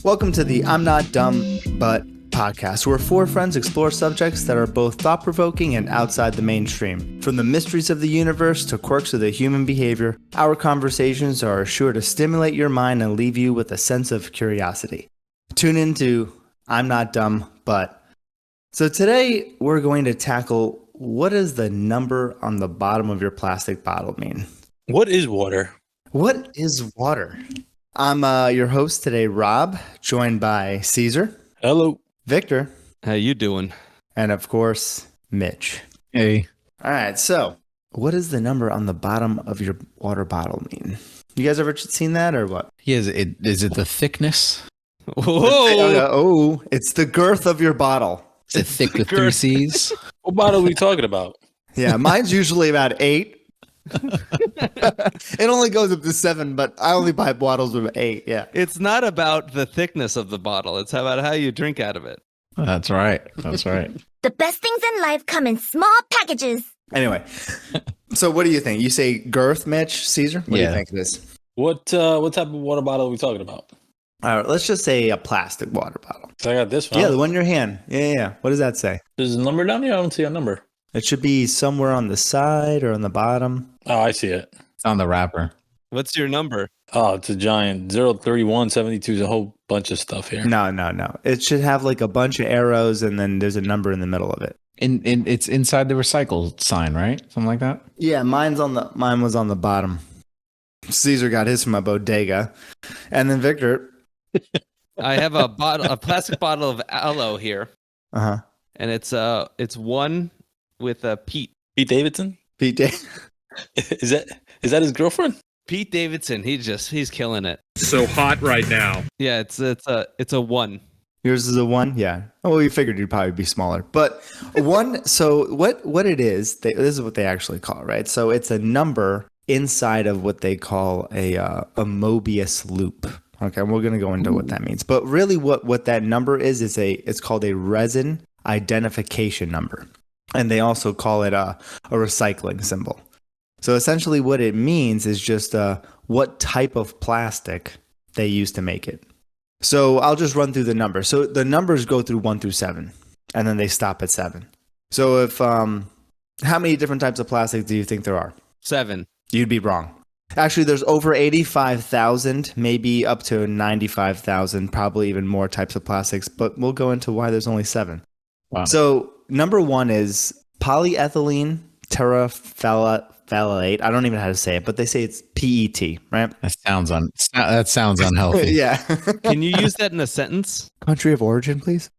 Welcome to the I'm Not Dumb But podcast, where four friends explore subjects that are both thought-provoking and outside the mainstream. From the mysteries of the universe to quirks of the human behavior, our conversations are sure to stimulate your mind and leave you with a sense of curiosity. Tune into I'm Not Dumb But. So today we're going to tackle, what does the number on the bottom of your plastic bottle mean? What is water? What is water? I'm your host today, Rob, joined by Caesar. Hello. Victor. How you doing? And of course, Mitch. Hey. All right, so what does the number on the bottom of your water bottle mean? You guys ever seen that or what? Yeah, is it the thickness? Oh, it's the girth of your bottle. Is it thick with three C's? What bottle are we talking about? Yeah, mine's usually about 8. It only goes up to 7, but I only buy bottles with 8. Yeah. It's not about the thickness of the bottle. It's about how you drink out of it. That's right. That's right. The best things in life come in small packages. Anyway, so what do you think? You say girth, Mitch, Caesar? What do you think it is? What type of water bottle are we talking about? All right, let's just say a plastic water bottle. So I got this one. Yeah, the one in your hand. Yeah. What does that say? There's a number down here? I don't see a number. It should be somewhere on the side or on the bottom. Oh, I see it. It's on the wrapper. What's your number? Oh, it's a giant 03172 is a whole bunch of stuff here. No. It should have like a bunch of arrows and then there's a number in the middle of it. It's inside the recycle sign, right? Something like that? Yeah, mine was on the bottom. Caesar got his from a bodega. And then Victor. I have a plastic bottle of aloe here. Uh-huh. And it's one with Pete. Pete Davidson? Pete Is that his girlfriend? Pete Davidson. He's killing it. So hot right now. Yeah, it's a 1. Yours is a 1? Yeah. Oh, we figured you'd probably be smaller. But 1, so what it is, this is what they actually call it, right? So it's a number inside of what they call a Mobius loop. Okay, we're going to go into what that means. But really what that number is it's called a resin identification number. And they also call it a recycling symbol. So essentially what it means is just what type of plastic they use to make it. So I'll just run through the numbers. So the numbers go through 1 through 7, and then they stop at 7. So if how many different types of plastic do you think there are? 7. You'd be wrong. Actually, there's over 85,000, maybe up to 95,000, probably even more types of plastics, but we'll go into why there's only 7. Wow. So number 1 is polyethylene terephthalate. I don't even know how to say it, but they say it's PET, right? That sounds unhealthy. Yeah. Can you use that in a sentence? Country of origin, please.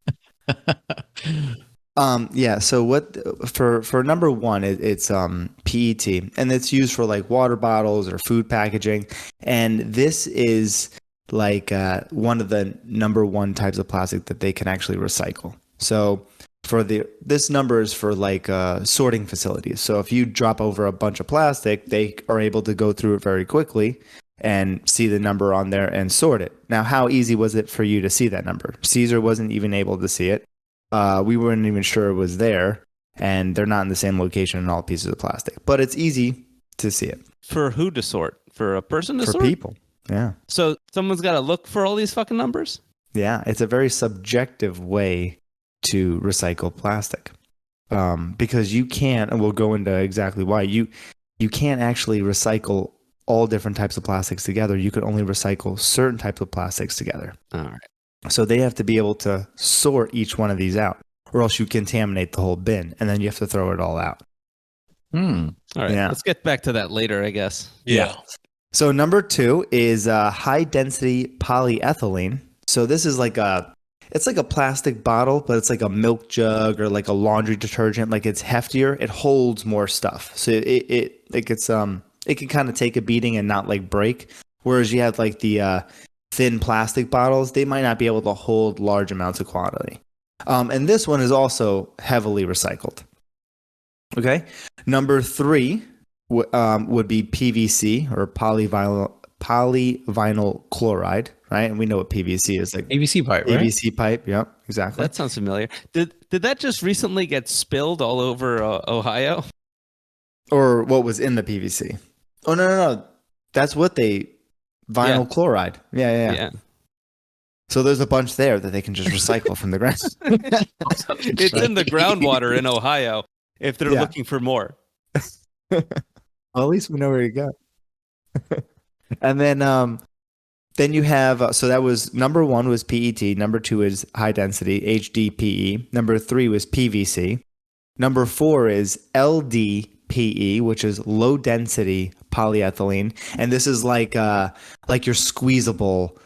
Yeah. So what for number 1, it's PET, and it's used for like water bottles or food packaging, and this is like one of the number 1 types of plastic that they can actually recycle. So this number is for like sorting facilities. So if you drop over a bunch of plastic, they are able to go through it very quickly and see the number on there and sort it. Now, how easy was it for you to see that number? Caesar wasn't even able to see it. We weren't even sure it was there, and they're not in the same location in all pieces of plastic. But it's easy to see it. For who to sort? For a person to For sort? people. Yeah. So someone's got to look for all these fucking numbers? Yeah. It's a very subjective way to recycle plastic, because you can't, and we'll go into exactly why, you can't actually recycle all different types of plastics together. You can only recycle certain types of plastics together. All right. So they have to be able to sort each one of these out, or else you contaminate the whole bin, and then you have to throw it all out. All right. Yeah. Let's get back to that later, I guess. Yeah. So number 2 is high density polyethylene. So this is it's like a plastic bottle, but it's like a milk jug or like a laundry detergent. Like it's heftier. It holds more stuff. So it can kind of take a beating and not like break. Whereas you have like the thin plastic bottles, they might not be able to hold large amounts of quantity. And this one is also heavily recycled. Okay. Number 3 would be PVC, or polyvinyl chloride, right? And we know what PVC is, like PVC pipe, right? PVC pipe, yep, exactly. That sounds familiar. Did that just recently get spilled all over Ohio? Or what was in the PVC? Oh, no. That's what vinyl chloride. Yeah. So there's a bunch there that they can just recycle from the ground. It's in the groundwater in Ohio if they're Yeah. looking for more. Well, at least we know where you go. And then you have so that was number 1 was PET, number 2 is high density HDPE, number 3 was PVC, number 4 is LDPE, which is low density polyethylene, and this is like your squeezable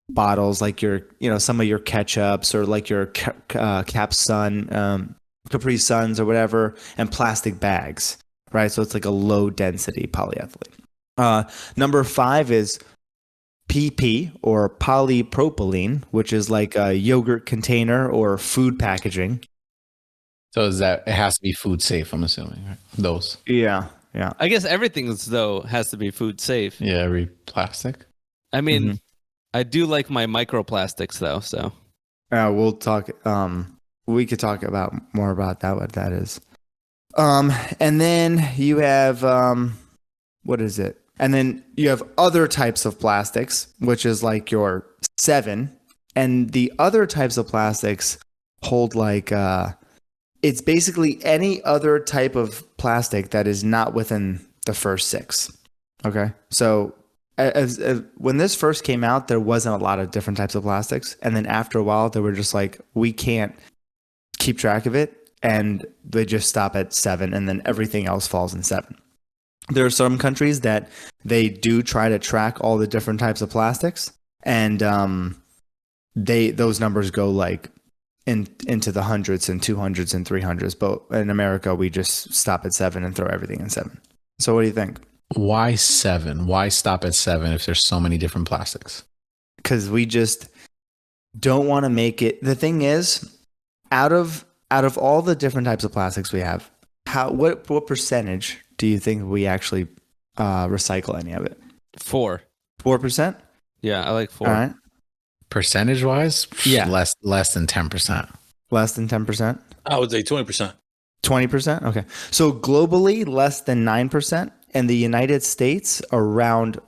bottles, like your some of your ketchups or like your Cap Sun, Capri Suns or whatever, and plastic bags, right? So it's like a low density polyethylene. Number 5 is PP or polypropylene, which is like a yogurt container or food packaging. So is that it has to be food safe? I'm assuming, right? Those. Yeah. I guess everything though has to be food safe. Yeah, every plastic. I mean, I do like my microplastics though, so We'll talk. We could talk about more about that. What that is. And then you have what is it? And then you have other types of plastics, which is like your 7. And the other types of plastics hold like it's basically any other type of plastic that is not within the first 6. Okay, so as when this first came out, there wasn't a lot of different types of plastics, and then after a while, they were just like, we can't keep track of it, and they just stop at 7, and then everything else falls in 7. There are some countries that they do try to track all the different types of plastics, and those numbers go like into the hundreds and 200s and 300s. But in America, we just stop at 7 and throw everything in 7. So what do you think? Why 7? Why stop at 7 if there's so many different plastics? Because we just don't want to make it. The thing is, out of all the different types of plastics we have, what percentage do you think we actually recycle any of it? 4. 4%? Yeah, I like 4. All right. Percentage wise, Yeah. less than 10%. Less than 10%? I would say 20%. 20%? Okay. So globally, less than 9%. And the United States, around,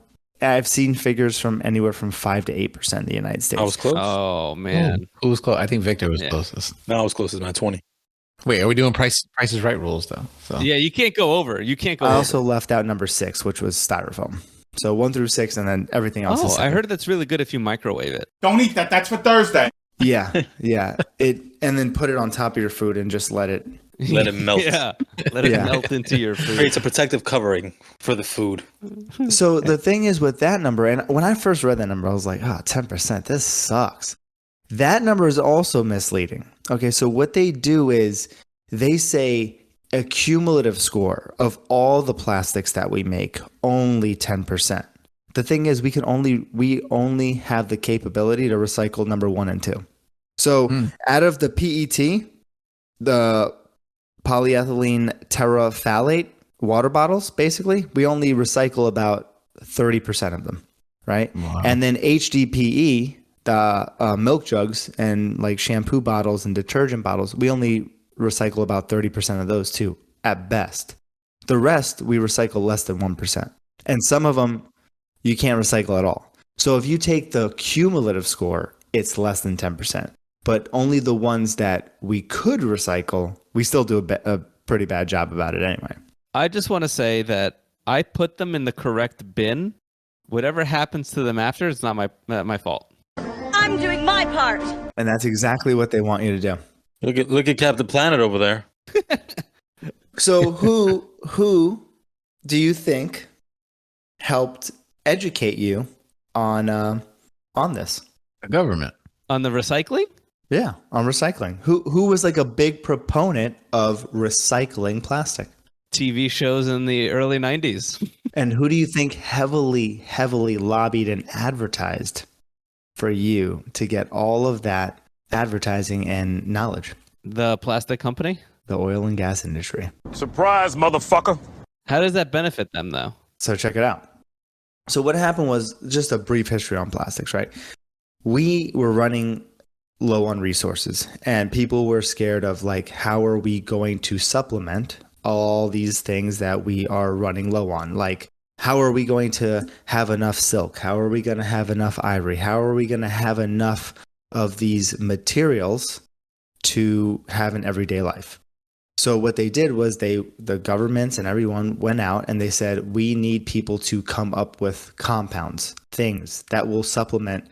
I've seen figures from anywhere from 5 to 8% in the United States. I was close. Oh man. Who was close? I think Victor was Yeah. closest. No, I was close as my 20. Wait, are we doing prices right rules though? So Yeah, you can't go over. You can't go I over. also left out number 6, which was styrofoam. So 1 through 6, and then everything else is Oh, I 7. heard that's really good if you microwave it. Don't eat that. That's for Thursday. Yeah, yeah. And then put it on top of your food and just let it. Let it melt. Yeah, let it Yeah. melt into your food. Creates a protective covering for the food. So the thing is with that number, and when I first read that number, I was like, 10%, this sucks. That number is also misleading. Okay, so what they do is they say a cumulative score of all the plastics that we make, only 10%. The thing is, we only have the capability to recycle number 1 and 2. So out of the PET, the polyethylene terephthalate water bottles, basically, we only recycle about 30% of them, right? Wow. And then HDPE, the milk jugs and like shampoo bottles and detergent bottles, we only recycle about 30% of those too, at best. The rest, we recycle less than 1%. And some of them, you can't recycle at all. So if you take the cumulative score, it's less than 10%. But only the ones that we could recycle, we still do a pretty bad job about it anyway. I just want to say that I put them in the correct bin. Whatever happens to them after, it's not my fault. I'm doing my part. And that's exactly what they want you to do. Look at Captain Planet over there. So who do you think helped educate you on this? the government. On the recycling? Yeah, on recycling. Who was like a big proponent of recycling plastic? TV shows in the early 90s. And who do you think heavily lobbied and advertised for you to get all of that advertising and knowledge? The plastic company? The oil and gas industry. Surprise, motherfucker. How does that benefit them, though? So check it out. So what happened was, just a brief history on plastics, right? We were running low on resources and people were scared of like, how are we going to supplement all these things that we are running low on? Like, how are we going to have enough silk? How are we going to have enough ivory? How are we going to have enough of these materials to have in everyday life. So what they did was the governments and everyone went out and they said, we need people to come up with compounds, things that will supplement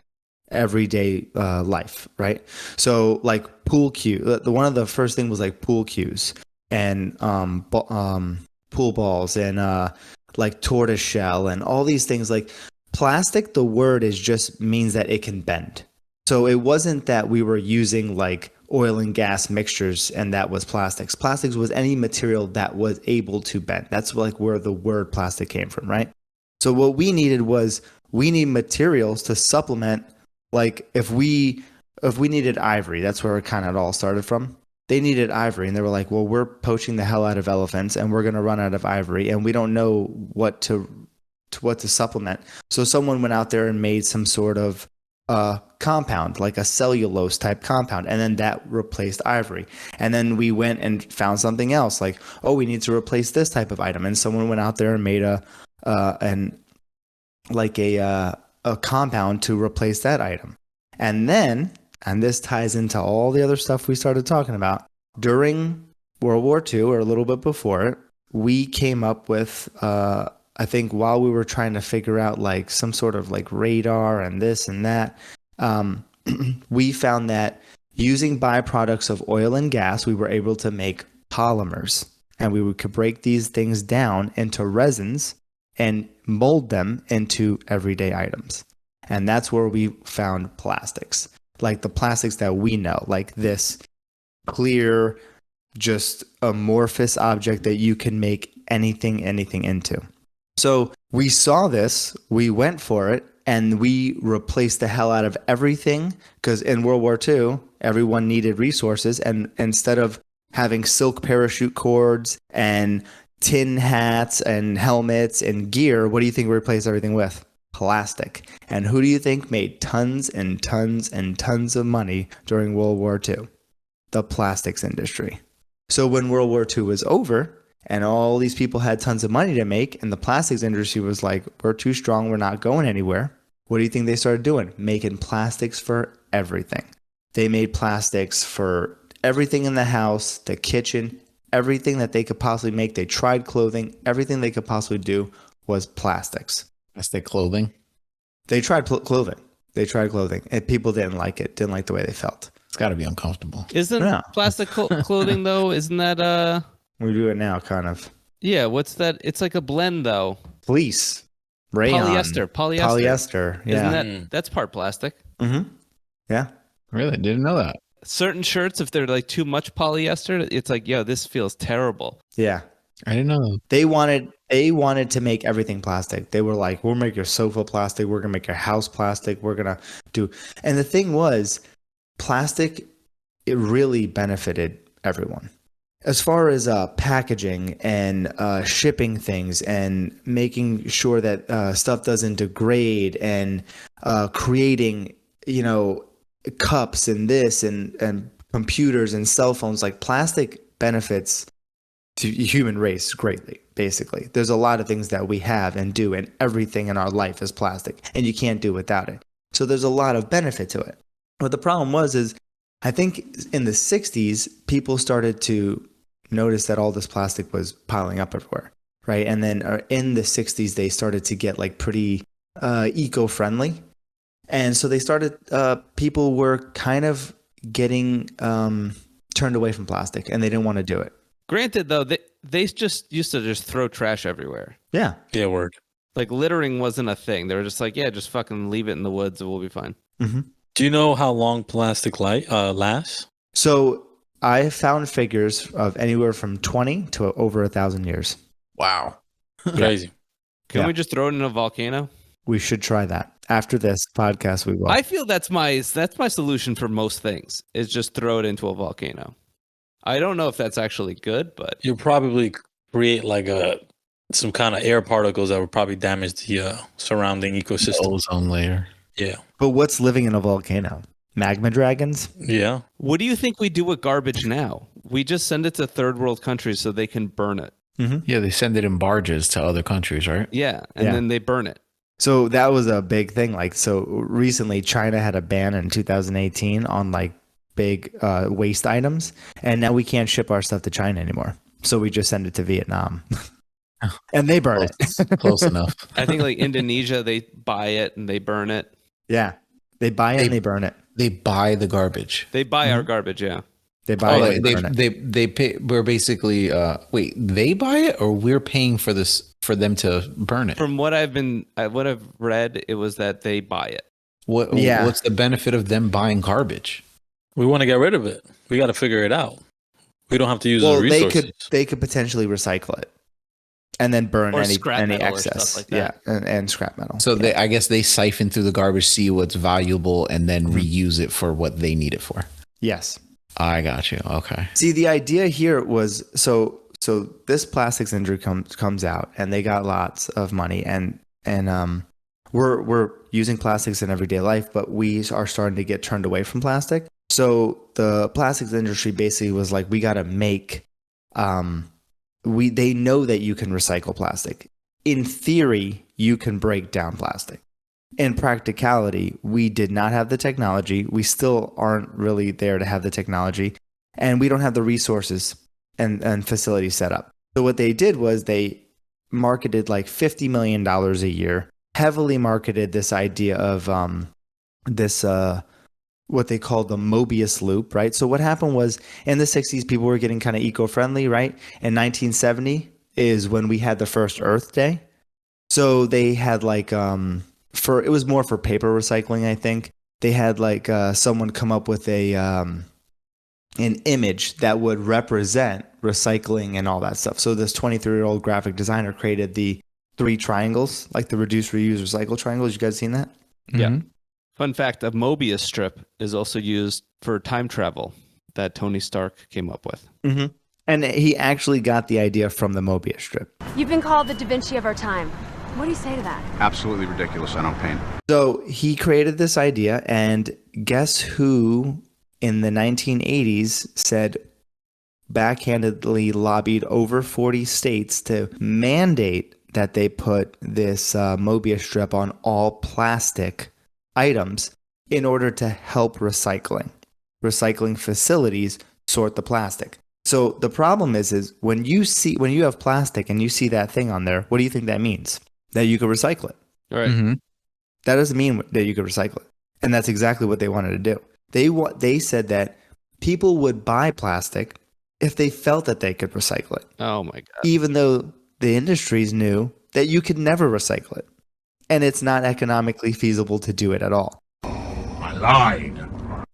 everyday life, right? So like pool cue, one of the first thing was like pool cues and pool balls and like tortoise shell and all these things. Like plastic, the word is just means that it can bend. So it wasn't that we were using like oil and gas mixtures and that was plastics. Plastics was any material that was able to bend. That's like where the word plastic came from, right? So what we needed was we need materials to supplement. Like if we needed ivory, that's where it kind of all started from. They needed ivory and they were like, well, we're poaching the hell out of elephants and we're going to run out of ivory and we don't know what to supplement. So someone went out there and made some sort of compound, like a cellulose type compound, and then that replaced ivory. And then we went and found something else, like, oh, we need to replace this type of item, and someone went out there and made a compound to replace that item. And then, and this ties into all the other stuff we started talking about, during World War II or a little bit before it, we came up with I think while we were trying to figure out like some sort of like radar and this and that, we found that using byproducts of oil and gas, we were able to make polymers, and we could break these things down into resins and mold them into everyday items. And that's where we found plastics, like the plastics that we know, like this clear, just amorphous object that you can make anything into. So we saw this, we went for it, and we replaced the hell out of everything, because in World War II, everyone needed resources. And instead of having silk parachute cords and tin hats and helmets and gear, what do you think we replaced everything with? Plastic. And who do you think made tons and tons and tons of money during World War II? The plastics industry. So when World War II was over, and all these people had tons of money to make, and the plastics industry was like, we're too strong, we're not going anywhere. What do you think they started doing? Making plastics for everything. They made plastics for everything in the house, the kitchen, everything that they could possibly make. They tried clothing. Everything they could possibly do was plastics. Plastic clothing. They tried clothing. And people didn't like it, didn't like the way they felt. It's got to be uncomfortable. Isn't No. plastic clothing though? Isn't that We do it now, kind of. Yeah, what's that? It's like a blend though. Fleece. Rayon. Polyester. Yeah. Isn't that's part plastic? Mm-hmm. Yeah. Really? Didn't know that. Certain shirts, if they're like too much polyester, it's like, yo, this feels terrible. Yeah. I didn't know. They wanted to make everything plastic. They were like, we'll make your sofa plastic. We're going to make your house plastic. We're going to do. And the thing was, plastic, it really benefited everyone. As far as packaging and shipping things and making sure that stuff doesn't degrade and creating, cups and this and computers and cell phones, like plastic benefits to human race greatly. Basically, there's a lot of things that we have and do, and everything in our life is plastic, and you can't do without it. So there's a lot of benefit to it. But the problem is I think in the 60s, people started to notice that all this plastic was piling up everywhere, right? And then in the 60s, they started to get like pretty eco-friendly. And so they started, people were kind of getting turned away from plastic, and they didn't want to do it. Granted, though, they just used to just throw trash everywhere. Yeah. Yeah, word. Like littering wasn't a thing. They were just like, yeah, just fucking leave it in the woods and we'll be fine. Mm-hmm. Do you know how long plastic lasts? So I found figures of anywhere from 20 to over 1,000 years. Wow. Crazy. Can Yeah. we just throw it in a volcano? We should try that. After this podcast, we will. I feel that's my solution for most things is just throw it into a volcano. I don't know if that's actually good, but You'll probably create like some kind of air particles that would probably damage the surrounding ecosystem. Ozone layer. Yeah. But what's living in a volcano? Magma dragons? Yeah. what do you think we do with garbage now? We just send it to third world countries so they can burn it. Yeah, they send it in barges to other countries, right? Yeah, and Yeah. then they burn it. So that was a big thing. Like, so recently China had a ban in 2018 on like big waste items, and now we can't ship our stuff to China anymore. So we just send it to Vietnam, and they burn it. Close enough. I think like Indonesia, they buy it and they burn it. Yeah, they buy it and they burn it. They buy the garbage. They buy our garbage, yeah. They buy it. And they, burn it. they pay. We're basically wait. They buy it, or we're paying for this for them to burn it. From what I've read, it was that they buy it. Yeah. What's the benefit of them buying garbage? We want to get rid of it. We got to figure it out. We don't have to use the resources. they could potentially recycle it, and then burn Or any scrap metal or excess. stuff like that. Yeah, and scrap metal. So yeah. I guess they siphon through the garbage, see what's valuable, and then reuse it for what they need it for. Yes. I got you. Okay. See, the idea here was so this plastics industry comes out, and they got lots of money, and we're using plastics in everyday life, but we are starting to get turned away from plastic. So the plastics industry basically was like, we got to make they know that you can recycle plastic. In theory, you can break down plastic. In practicality, we did not have the technology. We still aren't really there to have the technology, and we don't have the resources and facilities set up. So what they did was they marketed like $50 million a year, heavily marketed this idea of what they called the Mobius loop, right? So what happened was in the 60s, people were getting kind of eco-friendly, right? In 1970 is when we had the first Earth Day. So they had like, it was more for paper recycling, I think. They had like someone come up with an image that would represent recycling and all that stuff. So this 23-year-old graphic designer created the 3 triangles, like the reduce, reuse, recycle triangles. You guys seen that? Yeah. Fun fact, a Mobius strip is also used for time travel that Tony Stark came up with. Mm-hmm. And he actually got the idea from the Mobius strip. You've been called the Da Vinci of our time. What do you say to that? Absolutely ridiculous. I don't paint. So he created this idea, and guess who in the 1980s said backhandedly lobbied over 40 states to mandate that they put this Mobius strip on all plastic items in order to help recycling facilities sort the plastic. So the problem is when you have plastic and you see that thing on there, what do you think that means? That you could recycle it. All right. That doesn't mean that you could recycle it. And that's exactly what they wanted to do. They said that people would buy plastic if they felt that they could recycle it. Oh my God. Even though the industries knew that you could never recycle it. And it's not economically feasible to do it at all. I lied.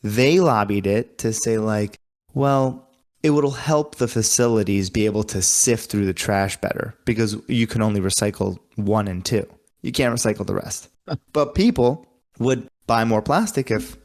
They lobbied it to say like, well, it will help the facilities be able to sift through the trash better because you can only recycle 1 and 2. You can't recycle the rest. But people would buy more plastic if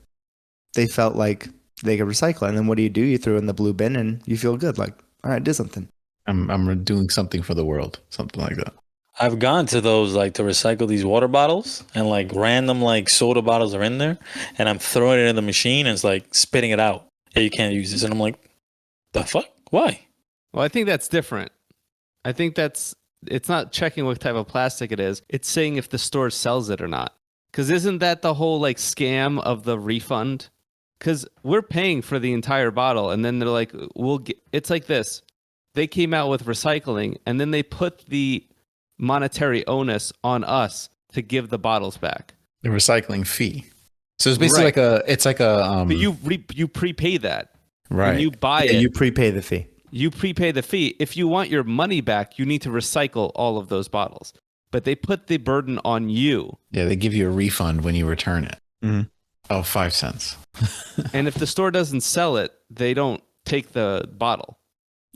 they felt like they could recycle it. And then what do? You throw it in the blue bin and you feel good. Like, all right, I did something. I'm doing something for the world. Something like that. I've gone to those like to recycle these water bottles and like random like soda bottles are in there and I'm throwing it in the machine and it's like spitting it out. Hey, you can't use this. And I'm like, the fuck? Why? Well, I think that's different. I think it's not checking what type of plastic it is. It's saying if the store sells it or not. Because isn't that the whole like scam of the refund? Because we're paying for the entire bottle and then they're like, it's like this. They came out with recycling and then they put the monetary onus on us to give the bottles back. The recycling fee. So it's basically But you prepay that. right. When you buy it, You prepay the fee. you prepay the fee. If you want your money back, you need to recycle all of those bottles. But they put the burden on you. Yeah, they give you a refund when you return it. Mm-hmm. Oh, 5 cents. And if the store doesn't sell it, they don't take the bottle.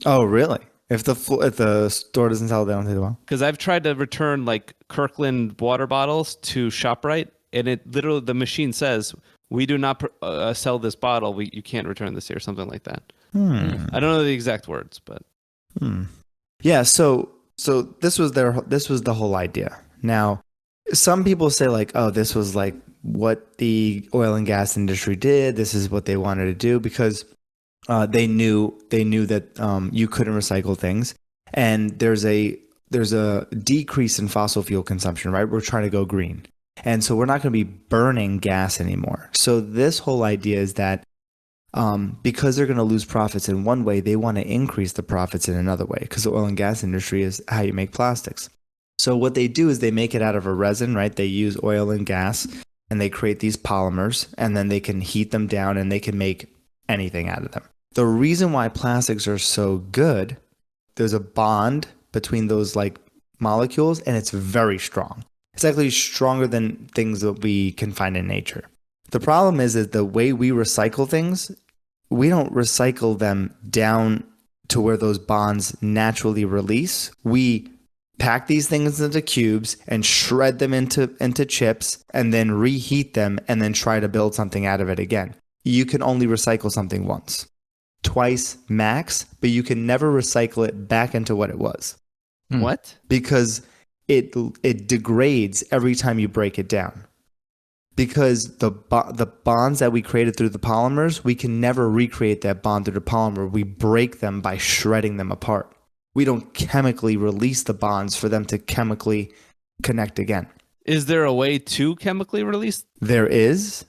Oh, really? If the store doesn't sell it, they don't take the bottle? Because I've tried to return like Kirkland water bottles to ShopRite, and it literally the machine says we do not sell this bottle. You can't return this here, something like that. I don't know the exact words, but Yeah. So this was the whole idea. Now, some people say like, oh, this was like what the oil and gas industry did. This is what they wanted to do because they knew that you couldn't recycle things. And there's a decrease in fossil fuel consumption, right? We're trying to go green. And so we're not going to be burning gas anymore. So this whole idea is that because they're going to lose profits in one way, they want to increase the profits in another way, because the oil and gas industry is how you make plastics. So what they do is they make it out of a resin, right? They use oil and gas and they create these polymers, and then they can heat them down and they can make anything out of them. The reason why plastics are so good, there's a bond between those like molecules, and it's very strong. It's actually stronger than things that we can find in nature. The problem is that the way we recycle things, we don't recycle them down to where those bonds naturally release. We pack these things into cubes and shred them into chips and then reheat them and then try to build something out of it again. You can only recycle something once, twice max, but you can never recycle it back into what it was. What? Because it degrades every time you break it down. Because the bonds that we created through the polymers, we can never recreate that bond through the polymer. We break them by shredding them apart. We don't chemically release the bonds for them to chemically connect again. Is there a way to chemically release? There is,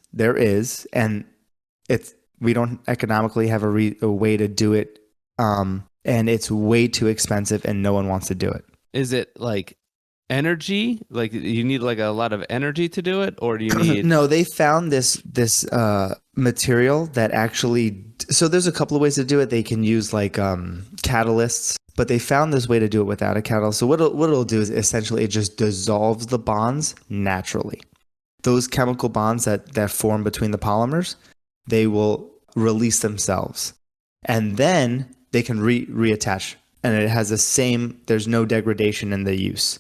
and we don't economically have a way to do it, and it's way too expensive, and no one wants to do it. Is it like energy? Like you need like a lot of energy to do it, or do you need? No, they found this material that actually. So there's a couple of ways to do it. They can use like catalysts, but they found this way to do it without a catalyst. So what it'll do is essentially it just dissolves the bonds naturally. Those chemical bonds that form between the polymers, they will release themselves, and then they can reattach, and it has the same. There's no degradation in the use.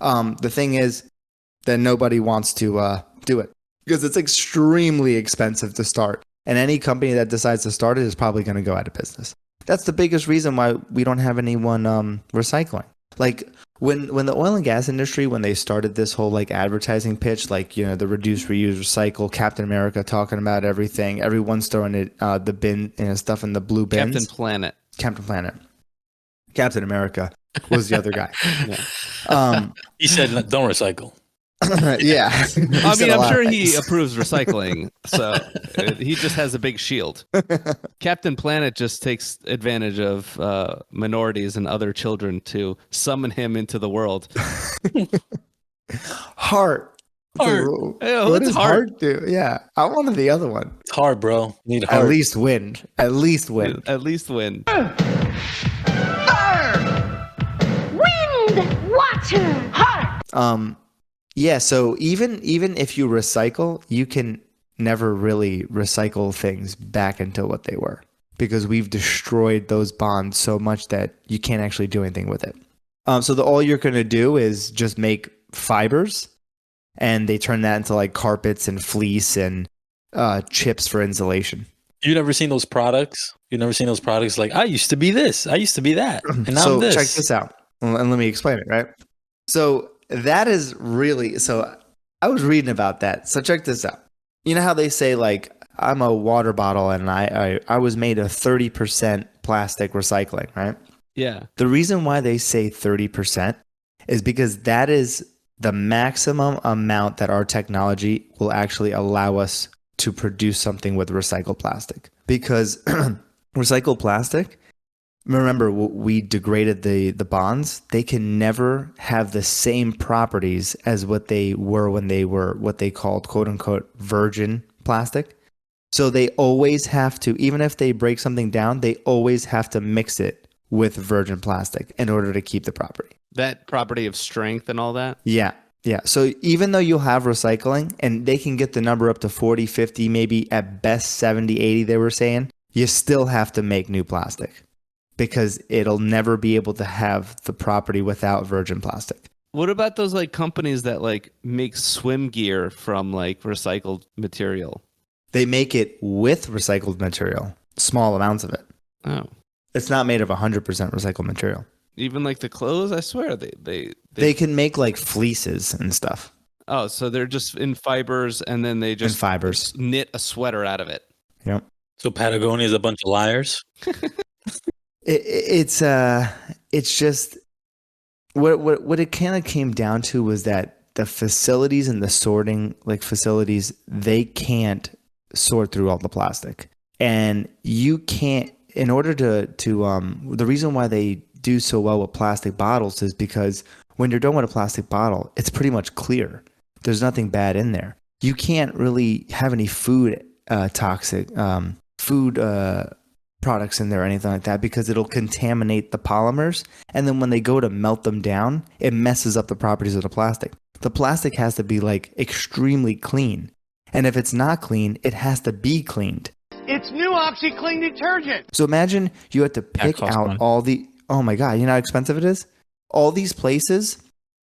The thing is that nobody wants to do it because it's extremely expensive to start. And any company that decides to start it is probably going to go out of business. That's the biggest reason why we don't have anyone recycling. Like when the oil and gas industry, when they started this whole like advertising pitch, like, you know, the reduce, reuse, recycle, Captain America talking about everything, everyone's throwing it, the bin and stuff in the blue bins. Captain Planet. Captain America was the other guy. Yeah. He said, "Don't recycle." Yeah. I mean, I'm sure he approves recycling, so he just has a big shield. Captain Planet just takes advantage of minorities and other children to summon him into the world. Heart. Heart. What What's does heart do? Yeah. I wanted the other one. It's hard, bro. You need heart. At least wind. At least wind. At least win. Wind, water, heart. Yeah, so even if you recycle, you can never really recycle things back into what they were, because we've destroyed those bonds so much that you can't actually do anything with it. So all you're going to do is just make fibers, and they turn that into like carpets and fleece and chips for insulation. You never seen those products? You never seen those products like, I used to be this, I used to be that, and now I'm this. Check this out, and let me explain it, right? So that is really, so I was reading about that. So check this out. You know how they say like, I'm a water bottle and I was made of 30% plastic recycling, right? Yeah. The reason why they say 30% is because that is the maximum amount that our technology will actually allow us to produce something with recycled plastic. Because recycled plastic, remember, we degraded the bonds. They can never have the same properties as what they were when they were what they called quote unquote virgin plastic. So they always have to, even if they break something down, they always have to mix it with virgin plastic in order to keep the property. That property of strength and all that? Yeah. Yeah. So even though you'll have recycling and they can get the number up to 40, 50, maybe at best 70, 80, they were saying, you still have to make new plastic, because it'll never be able to have the property without virgin plastic. What about those like companies that like make swim gear from like recycled material? They make it with recycled material, small amounts of it. Oh. It's not made of 100% recycled material. Even like the clothes, I swear they can make like fleeces and stuff. Oh, so they're just in fibers, and then they just in fibers knit a sweater out of it. Yep. So Patagonia is a bunch of liars. It's just what it kind of came down to was that the facilities and the sorting facilities, they can't sort through all the plastic, and you can't. In order to the reason why they do so well with plastic bottles is because when you're done with a plastic bottle, it's pretty much clear. There's nothing bad in there. You can't really have any food toxic food products in there or anything like that because it'll contaminate the polymers. And then when they go to melt them down, it messes up the properties of the plastic. The plastic has to be extremely clean. And if it's not clean, it has to be cleaned. It's new OxyClean detergent. So imagine you have to pick out money. all the, oh my God, you know how expensive it is? All these places,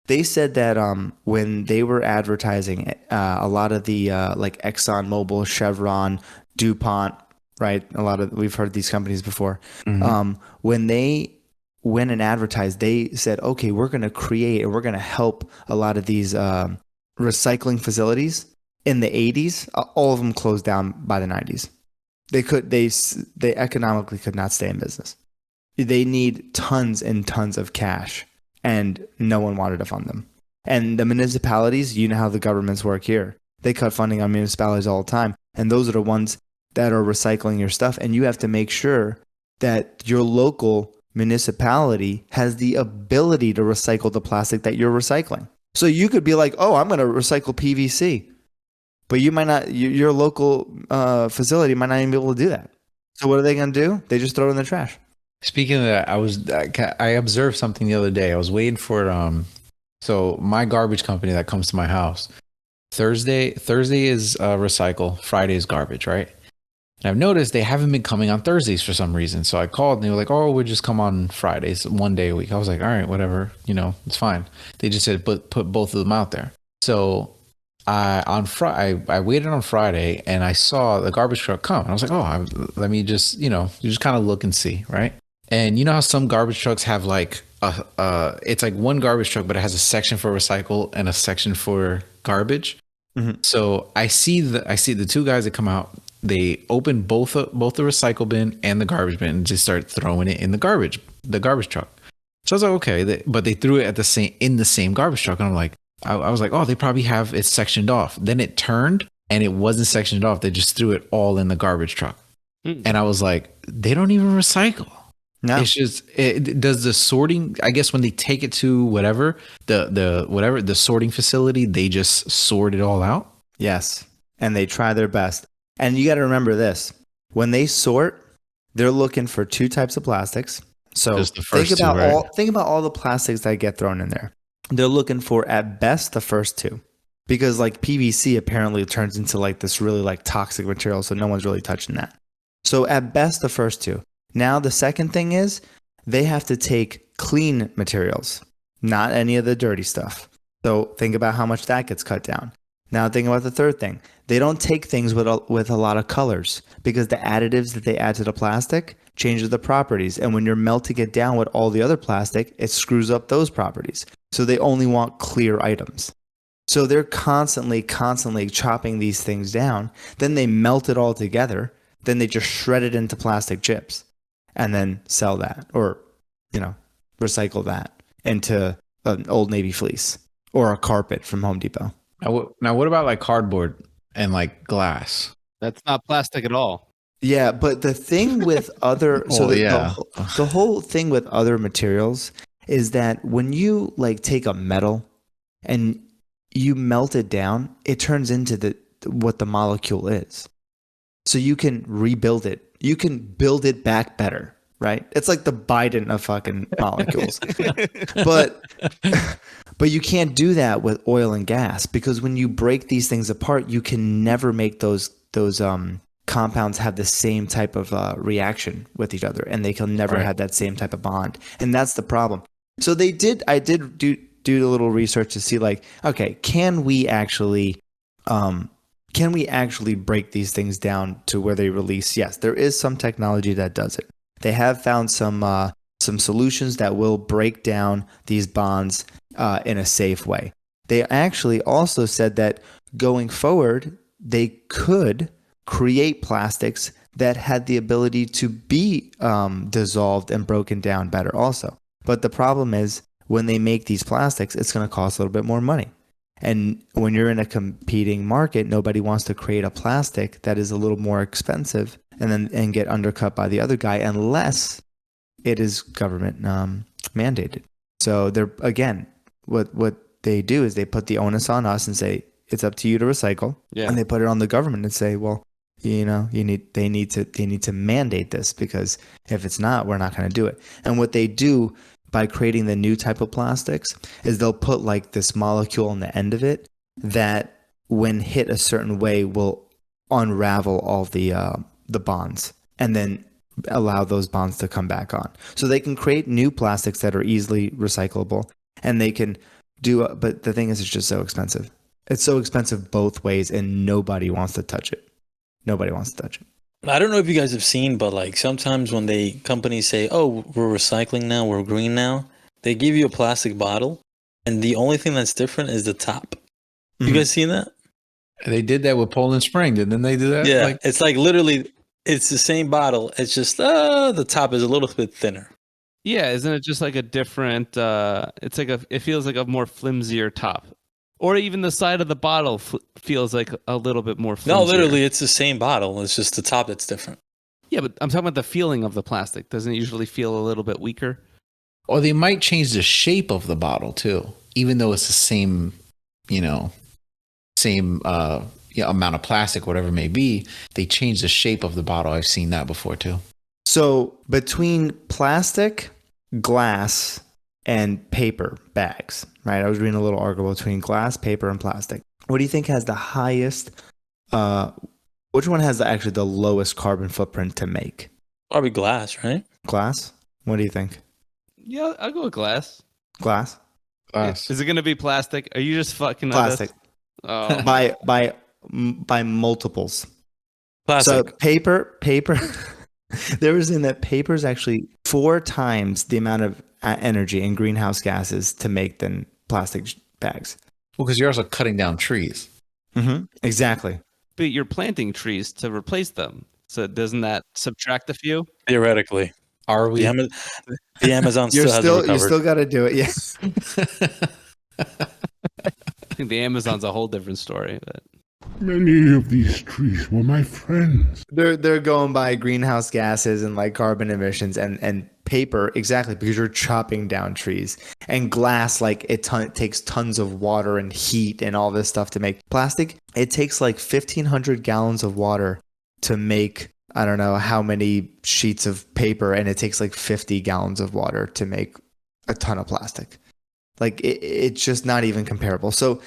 they said that when they were advertising a lot of the ExxonMobil, Chevron, DuPont, right? We've heard these companies before. When they went and advertised, they said, okay, we're going to create and we're going to help a lot of these recycling facilities. In the 80s, all of them closed down by the 90s. They economically could not stay in business. They need tons and tons of cash, and no one wanted to fund them. And the municipalities, you know how the governments work here. They cut funding on municipalities all the time, and those are the ones that are recycling your stuff. And you have to make sure that your local municipality has the ability to recycle the plastic that you're recycling. So you could be like, oh, I'm going to recycle PVC. But you might not, your local facility might not even be able to do that. So what are they going to do? They just throw it in the trash. Speaking of that, I observed something the other day. I was waiting for so my garbage company that comes to my house. Thursday is recycle, Friday is garbage, right? And I've noticed they haven't been coming on Thursdays for some reason. So I called and they were like, "Oh, we'll just come on Fridays, one day a week." I was like, "All right, whatever, it's fine." They just said put both of them out there. So I waited on Friday and I saw the garbage truck come. And I was like, "Oh, let me just you just kind of look and see, right?" And you know how some garbage trucks have it's like one garbage truck, but it has a section for recycle and a section for garbage. Mm-hmm. So I see the two guys that come out. They open both the recycle bin and the garbage bin and just start throwing it in the garbage truck. So I was like, okay, but they threw it in the same garbage truck, and I'm like, I was like, oh, they probably have it sectioned off. Then it turned and it wasn't sectioned off. They just threw it all in the garbage truck, and I was like, they don't even recycle. No, it's just does the sorting. I guess when they take it to whatever the sorting facility, they just sort it all out. Yes, and they try their best. And you got to remember this: when they sort, they're looking for two types of plastics. So think about all the plastics that get thrown in there. They're looking for at best the first two, because PVC apparently turns into this really toxic material, so no one's really touching that. So at best the first two. Now the second thing is they have to take clean materials, not any of the dirty stuff. So think about how much that gets cut down. Now think about the third thing. They don't take things with a lot of colors, because the additives that they add to the plastic changes the properties. And when you're melting it down with all the other plastic, it screws up those properties. So they only want clear items. So they're constantly chopping these things down. Then they melt it all together. Then they just shred it into plastic chips and then sell that, or, recycle that into an Old Navy fleece or a carpet from Home Depot. Now what about cardboard and glass? That's not plastic at all. Yeah, but the thing with other the whole thing with other materials is that when you take a metal and you melt it down, it turns into what the molecule is. So you can rebuild it. You can build it back better, right? It's like the Biden of fucking molecules. But you can't do that with oil and gas, because when you break these things apart, you can never make those compounds have the same type of reaction with each other, and they can never have that same type of bond. And that's the problem. So I did do a little research to see okay, can we actually break these things down to where they release? Yes, there is some technology that does it. They have found some solutions that will break down these bonds in a safe way. They actually also said that going forward, they could create plastics that had the ability to be dissolved and broken down better also. But the problem is, when they make these plastics, it's going to cost a little bit more money. And when you're in a competing market, nobody wants to create a plastic that is a little more expensive and get undercut by the other guy unless it is government mandated. So they're, again, what they do is they put the onus on us and say it's up to you to recycle, and they put it on the government and say, well, they need to mandate this, because if it's not, we're not going to do it. And what they do by creating the new type of plastics is they'll put like this molecule on the end of it that, when hit a certain way, will unravel all the bonds and then allow those bonds to come back on. So they can create new plastics that are easily recyclable, and they can do. But the thing is, it's just so expensive. It's so expensive both ways, and nobody wants to touch it. Nobody wants to touch it. I don't know if you guys have seen, but like sometimes when companies say, "Oh, we're recycling now, we're green now," they give you a plastic bottle, and the only thing that's different is the top. You guys seen that? They did that with Poland Spring, didn't they do that? Yeah, it's like literally, it's the same bottle. It's just the top is a little bit thinner. Yeah, isn't it just like a different? It feels like a more flimsier top, or even the side of the bottle feels like a little bit more flimsier. No, literally, it's the same bottle. It's just the top that's different. Yeah, but I'm talking about the feeling of the plastic. Doesn't it usually feel a little bit weaker? Or they might change the shape of the bottle too, even though it's the same, amount of plastic, whatever it may be. They change the shape of the bottle. I've seen that before too. So between plastic, glass, and paper bags, right? I was reading a little article between glass, paper, and plastic. What do you think has the highest? Which one has actually the lowest carbon footprint to make? Probably glass, right? Glass. What do you think? Yeah, I'll go with glass. Glass. Is it going to be plastic? Are you just fucking Plastic. Oh. by multiples. Plastic. So paper. There was in that paper is actually 4 times the amount of energy and greenhouse gases to make than plastic bags. Well, because you're also cutting down trees. Mm-hmm. Exactly. But you're planting trees to replace them. So doesn't that subtract a few? Theoretically. Are we? The Amazon still hasn't recovered. You still got to do it. Yes. I think the Amazon's a whole different story. But Many of these trees were my friends. They're going by greenhouse gases and like carbon emissions, and paper, exactly, because you're chopping down trees. And glass, like it takes tons of water and heat and all this stuff to make. Plastic, it takes like 1,500 gallons of water to make, I don't know how many sheets of paper, and it takes like 50 gallons of water to make a ton of plastic. Like it's just not even comparable. So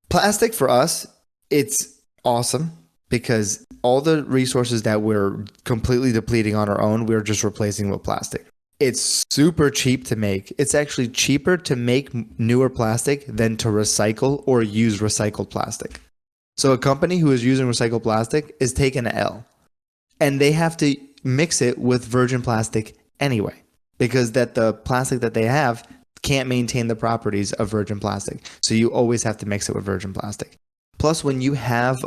plastic for us, it's awesome because all the resources that we're completely depleting on our own, we're just replacing with plastic. It's super cheap to make. It's actually cheaper to make newer plastic than to recycle or use recycled plastic. So a company who is using recycled plastic is taking an L, and they have to mix it with virgin plastic anyway, because that the plastic that they have can't maintain the properties of virgin plastic. So you always have to mix it with virgin plastic. Plus, when you have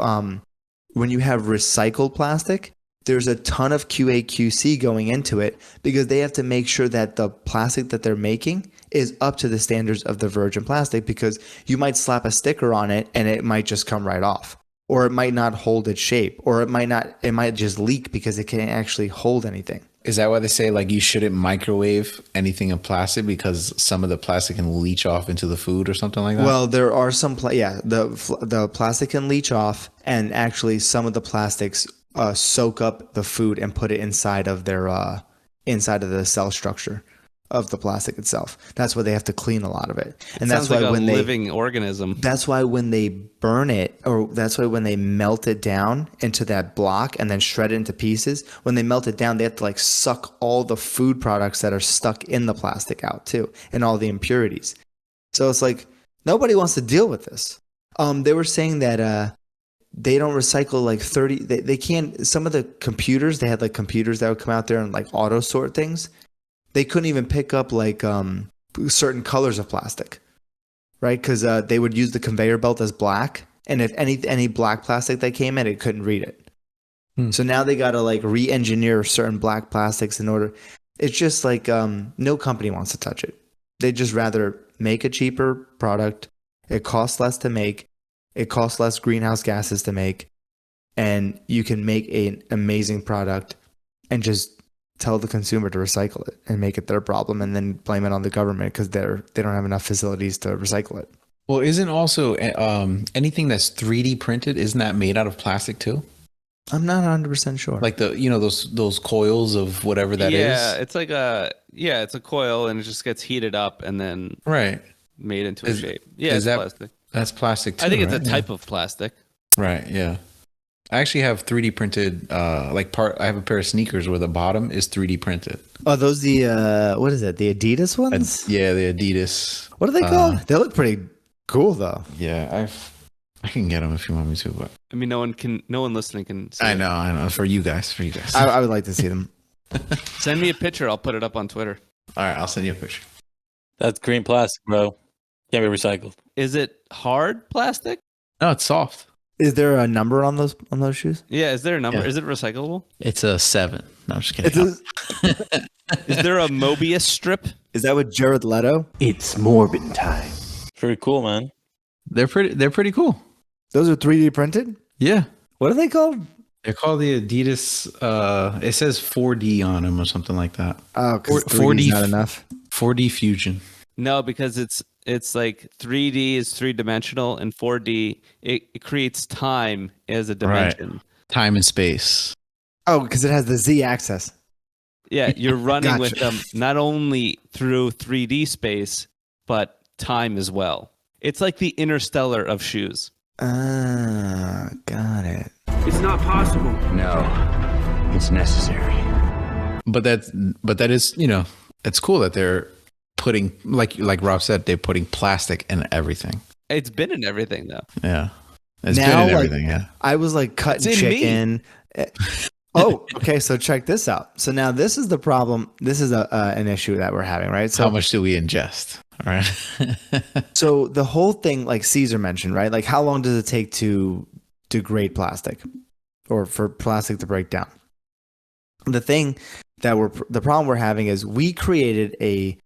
recycled plastic, there's a ton of QA/QC going into it because they have to make sure that the plastic that they're making is up to the standards of the virgin plastic, because you might slap a sticker on it and it might just come right off, or it might not hold its shape, or it might just leak because it can't actually hold anything. Is that why they say like you shouldn't microwave anything in plastic because some of the plastic can leach off into the food or something like that? Well, there are some, the plastic can leach off, and actually some of the plastics soak up the food and put it inside of their inside of the cell structure of the plastic itself. That's why they have to clean a lot of it. And that's why when they living organism. That's why when they burn it, or that's why when they melt it down into that block and then shred it into pieces, when they melt it down, they have to like suck all the food products that are stuck in the plastic out too, and all the impurities. So it's like nobody wants to deal with this. They were saying that they don't recycle like 30. They can't. Some of the computers, they had like computers that would come out there and like auto sort things. They couldn't even pick up like certain colors of plastic, right? Because they would use the conveyor belt as black, and if any black plastic that came in, it couldn't read it. So now they got to like re-engineer certain black plastics in order. It's just like no company wants to touch it. They'd just rather make a cheaper product. It costs less to make. It costs less greenhouse gases to make. And you can make an amazing product and just tell the consumer to recycle it and make it their problem and then blame it on the government because they don't have enough facilities to recycle it. Well, isn't also anything that's 3D printed, isn't that made out of plastic too? I'm not 100% sure. Like those coils of whatever that is. Yeah, it's like it's a coil and it just gets heated up and then Right. made into a shape. Yeah, is it's that plastic. That's plastic too. I think it's right? a type of plastic. Right. Yeah. I actually have 3D printed I have a pair of sneakers where the bottom is 3D printed. Oh, those the what is it? The Adidas ones? Yeah, the Adidas. What are they called? They look pretty cool though. Yeah, I can get them if you want me to, but I mean, no one listening can see I it. know. For you guys. I would like to see them. Send me a picture. I'll put it up on Twitter. All right, I'll send you a picture. That's green plastic, bro. Can't be recycled. Is it hard plastic? No, it's soft. Is there a number on those shoes? Yeah. Is there a number? Yeah. Is it recyclable? It's a 7. No, I'm just kidding. Is there a Mobius strip? Is that with Jared Leto? It's Morbid time. Pretty cool, man. They're pretty cool. Those are 3D printed? Yeah. What are they called? They're called the Adidas it says 4D on them or something like that. Oh, because 4D 4D not enough. 4D Fusion. No, because it's like 3D is 3-dimensional and 4D it creates time as a dimension. Time and space. Oh, because it has the Z axis. Yeah, you're running with Gotcha. them not only through 3D space but time as well. It's like the Interstellar of shoes. Ah, got it. It's not possible. No, it's necessary. But that is, it's cool that they're putting like Rob said, they're putting plastic in everything. It's been in everything though. Yeah. It's Now, been in like, everything, yeah. I was like cutting It's in me. chicken. Oh, okay. So check this out. So now this is the problem. This is an issue that we're having, right? So How much do we ingest? All right. So the whole thing, like Caesar mentioned, right? Like how long does it take to degrade plastic or for plastic to break down? The problem we're having is we created a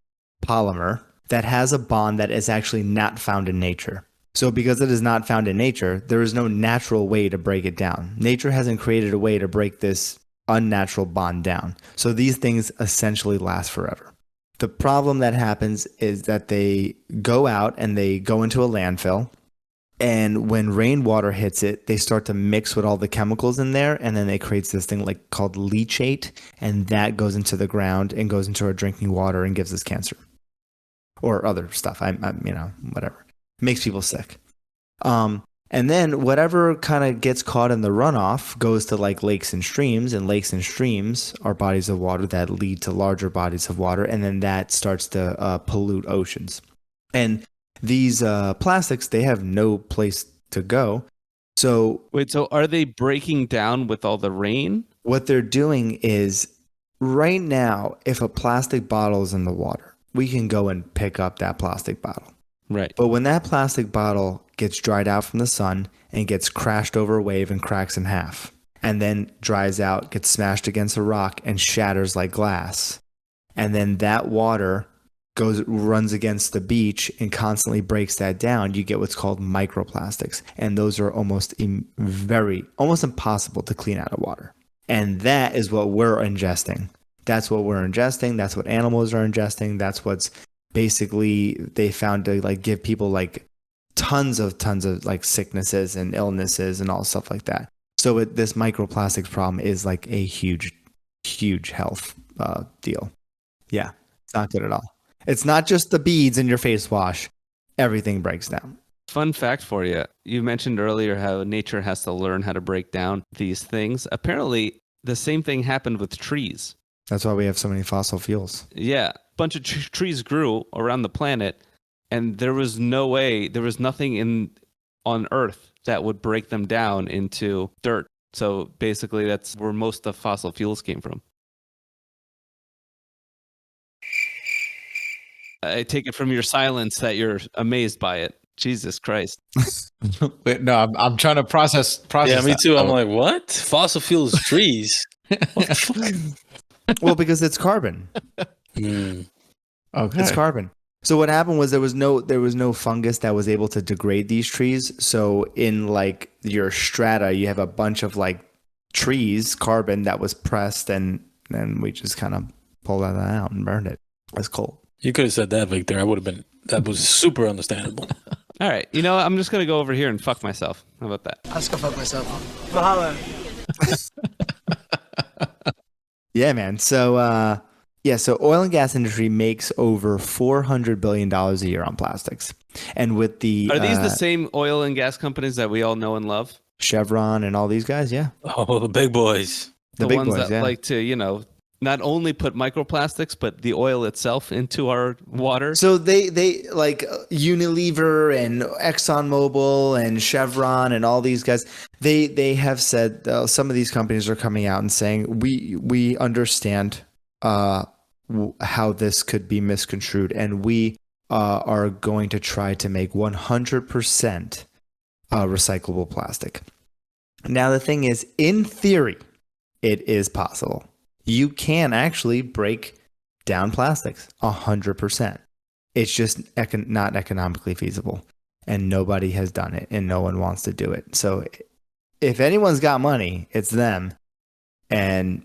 polymer that has a bond that is actually not found in nature. So because it is not found in nature, there is no natural way to break it down. Nature hasn't created a way to break this unnatural bond down. So these things essentially last forever. The problem that happens is that they go out and they go into a landfill. And when rainwater hits it, they start to mix with all the chemicals in there. And then it creates this thing like called leachate. And that goes into the ground and goes into our drinking water and gives us cancer or other stuff. Whatever. Makes people sick. And then whatever kind of gets caught in the runoff goes to like lakes and streams, and lakes and streams are bodies of water that lead to larger bodies of water, and then that starts to pollute oceans. And these plastics, they have no place to go. So Wait, so are they breaking down with all the rain? what they're doing is right now, if a plastic bottle is in the water, we can go and pick up that plastic bottle. Right. But when that plastic bottle gets dried out from the sun and gets crashed over a wave and cracks in half, and then dries out, gets smashed against a rock and shatters like glass, and then that water runs against the beach and constantly breaks that down, you get what's called microplastics. And those are almost impossible to clean out of water. And that is what we're ingesting. That's what we're ingesting. That's what animals are ingesting. That's what's basically they found to like give people like tons of like sicknesses and illnesses and all stuff like that. So this microplastics problem is like a huge health deal. Yeah, it's not good at all. It's not just the beads in your face wash. Everything breaks down. Fun fact for you. You mentioned earlier how nature has to learn how to break down these things. Apparently, the same thing happened with trees. That's why we have so many fossil fuels. Yeah, a bunch of trees grew around the planet, and there was nothing on Earth that would break them down into dirt. So basically, that's where most of fossil fuels came from. I take it from your silence that you're amazed by it. Jesus Christ. Wait, no, I'm trying to process. Yeah, me that. too. I'm like, what? Fossil fuels, trees. What the fuck? Well, because it's carbon. Hmm. Okay. It's carbon. So what happened was there was no fungus that was able to degrade these trees. So in like your strata, you have a bunch of like trees, carbon that was pressed, and then we just kind of pulled that out and burned it. That's cool. You could have said that, Victor. I would have been. That was super understandable. All right, you know what? I'm just gonna go over here and fuck myself. How about that? I'll just go fuck myself. Yeah, man. So so oil and gas industry makes over $400 billion a year on plastics. And with the Are these the same oil and gas companies that we all know and love? Chevron and all these guys, yeah. Oh, the big boys. The The big ones boys, that yeah. like to, not only put microplastics, but the oil itself into our water. So they like Unilever and ExxonMobil and Chevron and all these guys. They have said some of these companies are coming out and saying we understand how this could be misconstrued, and we are going to try to make 100% recyclable plastic. Now the thing is, in theory, it is possible. You can actually break down plastics 100%. It's just not economically feasible, and nobody has done it, and no one wants to do it. So if anyone's got money, it's them. And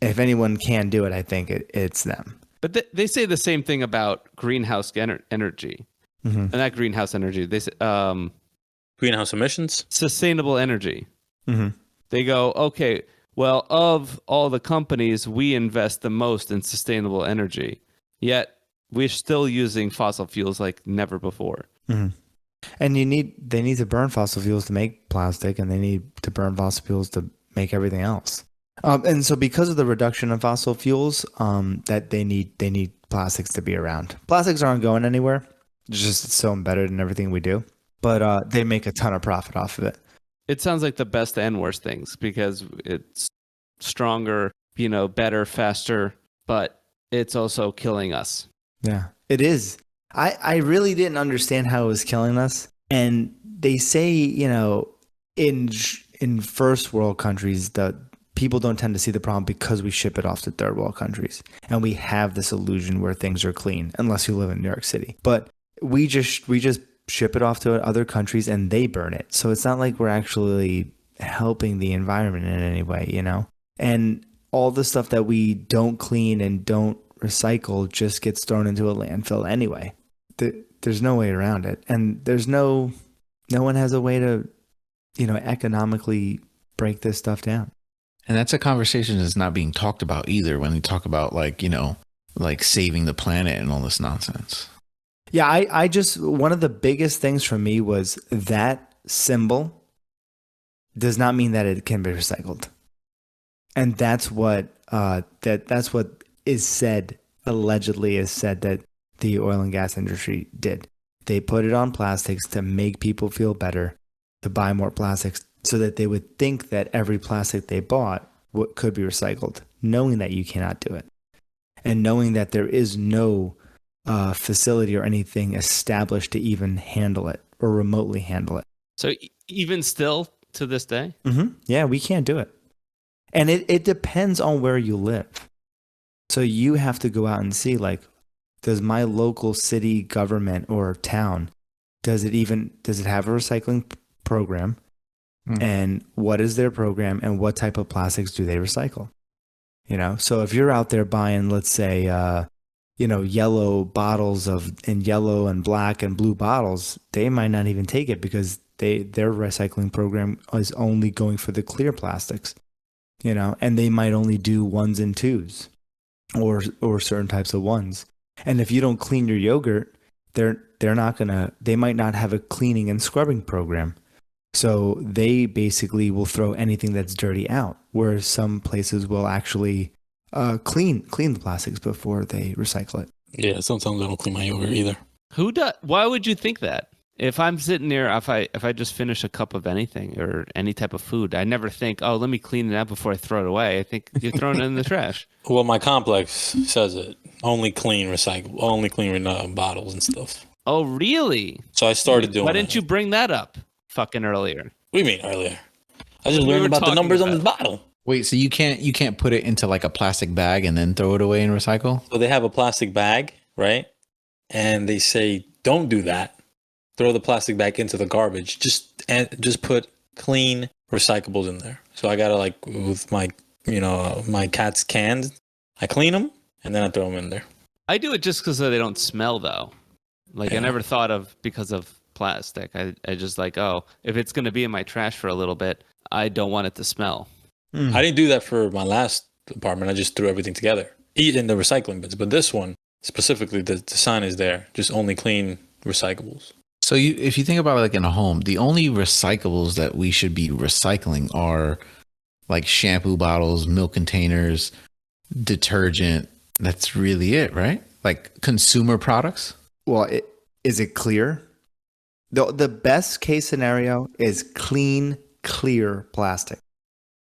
if anyone can do it, I think it's them. But they say the same thing about greenhouse energy. Mm-hmm. Not greenhouse energy. They say Greenhouse emissions. sustainable energy. Mm-hmm. They go, okay, well, of all the companies, we invest the most in sustainable energy. Yet we're still using fossil fuels like never before. Mm-hmm. And they need to burn fossil fuels to make plastic, and they need to burn fossil fuels to make everything else. And so because of the reduction of fossil fuels, that they need plastics to be around. Plastics aren't going anywhere. It's just so embedded in everything we do. But they make a ton of profit off of it. It sounds like the best and worst things because it's stronger, better, faster, but it's also killing us. Yeah, it is. I really didn't understand how it was killing us. And they say, in first world countries, the people don't tend to see the problem because we ship it off to third world countries. And we have this illusion where things are clean, unless you live in New York City. But we just ship it off to other countries and they burn it. So it's not like we're actually helping the environment in any way, And all the stuff that we don't clean and don't recycle just gets thrown into a landfill anyway. There's no way around it. And there's no one has a way to, economically break this stuff down. And that's a conversation that's not being talked about either when they talk about like saving the planet and all this nonsense. Yeah, I just, one of the biggest things for me was that symbol does not mean that it can be recycled. And that's what that's what is said, allegedly is said that the oil and gas industry did. They put it on plastics to make people feel better, to buy more plastics, so that they would think that every plastic they bought could be recycled, knowing that you cannot do it. And knowing that there is no facility or anything established to even handle it or remotely handle it. So even still to this day? Mm-hmm. Yeah, we can't do it. And it depends on where you live. So you have to go out and see, like, does my local city government or town, does it have a recycling program? Mm-hmm. And what is their program and what type of plastics do they recycle? So if you're out there buying, let's say, yellow bottles in yellow and black and blue bottles, they might not even take it because their recycling program is only going for the clear plastics, and they might only do 1s and 2s or certain types of 1s. And if you don't clean your yogurt, they might not have a cleaning and scrubbing program. So they basically will throw anything that's dirty out, whereas some places will actually clean the plastics before they recycle it. Yeah, sometimes I don't clean my yogurt either. Who does? Why would you think that? If I'm sitting there, if I just finish a cup of anything or any type of food, I never think, oh, let me clean it out before I throw it away. I think you're throwing it in the trash. Well, my complex says it. Only clean bottles and stuff. Oh, really? So I started doing Why didn't you bring that up fucking earlier? What do you mean earlier? I just We learned were about the talking numbers on about- this bottle. Wait, so you can't put it into like a plastic bag and then throw it away and recycle? So they have a plastic bag, right? and they say don't do that. Throw the plastic back into the garbage. Just put clean recyclables in there. So I gotta like with my my cat's cans, I clean them and then I throw them in there. I do it just because they don't smell, though. Like, I Yeah. never thought of because of plastic. I just like, oh, if it's going to be in my trash for a little bit, I don't want it to smell. I didn't do that for my last apartment. I just threw everything together, eat in the recycling bins. But this one specifically, the sign is there, just only clean recyclables. So if you think about it, like in a home, the only recyclables that we should be recycling are like shampoo bottles, milk containers, detergent. That's really it, right? Like consumer products. Well, is it clear? The best case scenario is clean, clear plastic.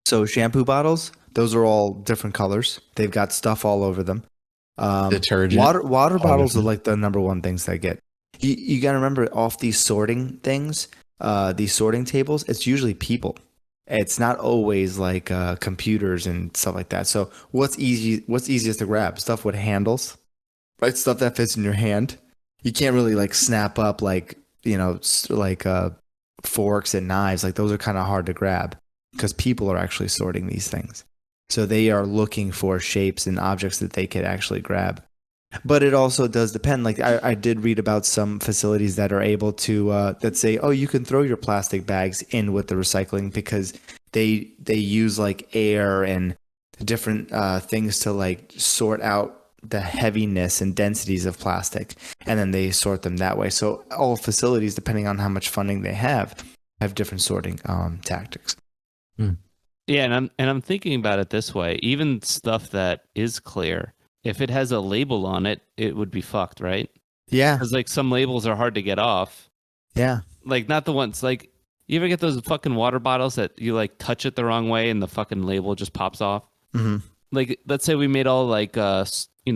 So shampoo bottles, those are all different colors. They've got stuff all over them. Detergent. Water bottles are different. like the number one things that get. You got to remember off these sorting things, these sorting tables, it's usually people. It's not always like computers and stuff like that. So what's easiest to grab? Stuff with handles, right? Stuff that fits in your hand. You can't really like snap up like, forks and knives. Like those are kind of hard to grab because people are actually sorting these things. So they are looking for shapes and objects that they could actually grab. But it also does depend. Like I did read about some facilities that are able to that say, oh, you can throw your plastic bags in with the recycling because they use like air and different things to like sort out the heaviness and densities of plastic, and then they sort them that way. So all facilities, depending on how much funding they have different sorting tactics. Yeah, and I'm thinking about it this way. Even stuff that is clear, if it has a label on it, it would be fucked, right? Yeah, Because like some labels are hard to get off. yeah. Like not the ones like you ever get those fucking water bottles that you like touch it the wrong way and the fucking label just pops off. Mm-hmm. Like let's say we made all like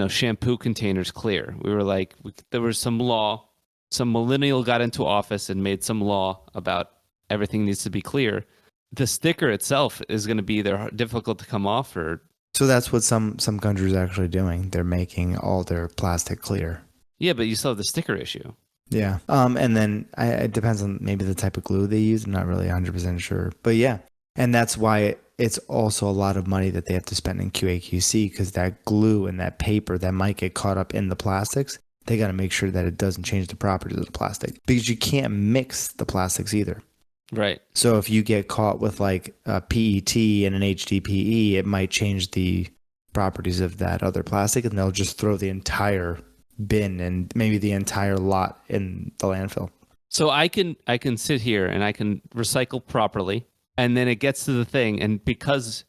shampoo containers clear. We were like there was some law, some millennial got into office and made some law about everything needs to be clear. The sticker itself is going to be either difficult to come off or. So that's what some countries are actually doing. They're making all their plastic clear. Yeah, but you still have the sticker issue. Yeah. And then it depends on maybe the type of glue they use. I'm not really 100% sure. But yeah. And that's why it's also a lot of money that they have to spend in QA/QC because that glue and that paper that might get caught up in the plastics, they got to make sure that it doesn't change the properties of the plastic because you can't mix the plastics either. Right. So if you get caught with like a PET and an HDPE, it might change the properties of that other plastic and they'll just throw the entire bin and maybe the entire lot in the landfill. So I can sit here and I can recycle properly, and then it gets to the thing, and because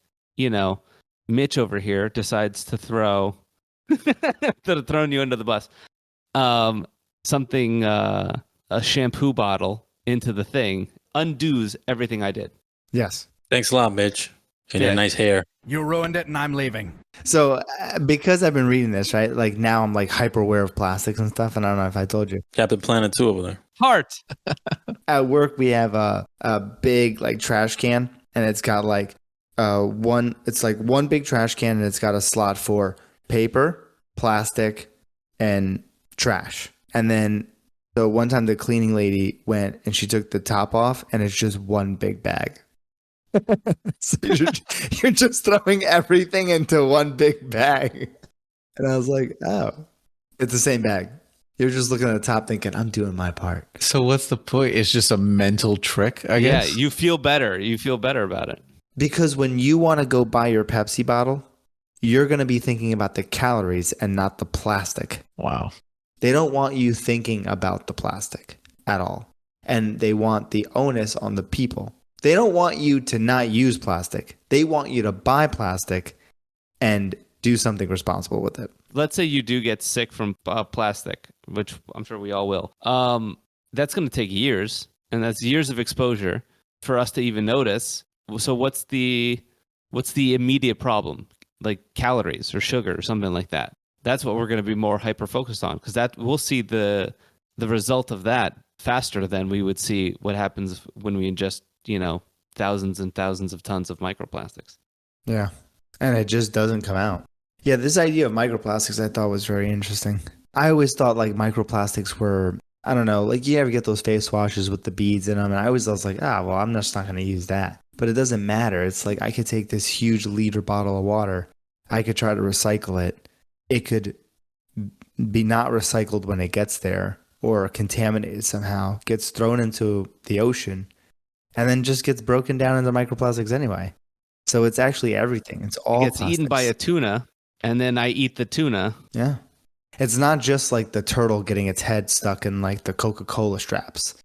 Mitch over here decides to throw throwing you under the bus, something a shampoo bottle into the thing undoes everything I did. Yes. Thanks a lot, Mitch, and Yeah. your nice hair. You ruined it and I'm leaving. So because I've been reading this, right? Like now I'm like hyper aware of plastics and stuff. And I don't know if I told you. Captain Planet 2 over there. Heart. At work, we have a big like trash can and it's got like one big trash can and it's got a slot for paper, plastic, and trash. And then so one time the cleaning lady went and she took the top off and it's just one big bag. So you're just throwing everything into one big bag. And I was like, oh, it's the same bag. You're just looking at the top thinking, I'm doing my part. So what's the point? It's just a mental trick, I guess. Yeah, you feel better. You feel better about it. Because when you want to go buy your Pepsi bottle, you're going to be thinking about the calories and not the plastic. Wow. They don't want you thinking about the plastic at all. And they want the onus on the people. They don't want you to not use plastic. They want you to buy plastic and do something responsible with it. Let's say you do get sick from plastic, which I'm sure we all will. That's going to take years, and that's years of exposure for us to even notice. So what's the immediate problem? Like calories or sugar or something like that. That's what we're going to be more hyper focused on, because that we'll see the result of that faster than we would see what happens when we ingest thousands and thousands of tons of microplastics. Yeah. And it just doesn't come out. Yeah, this idea of microplastics I thought was very interesting. I always thought like microplastics were, I don't know, like you ever get those face washes with the beads in them, and I was like, well, I'm just not going to use that. But it doesn't matter. It's like I could take this huge liter bottle of water, I could try to recycle it. It could be not recycled when it gets there, or contaminated somehow, gets thrown into the ocean, and then just gets broken down into microplastics anyway. So it's actually everything. It's all It gets eaten by a tuna, and then I eat the tuna. Yeah. It's not just like the turtle getting its head stuck in like the Coca-Cola straps.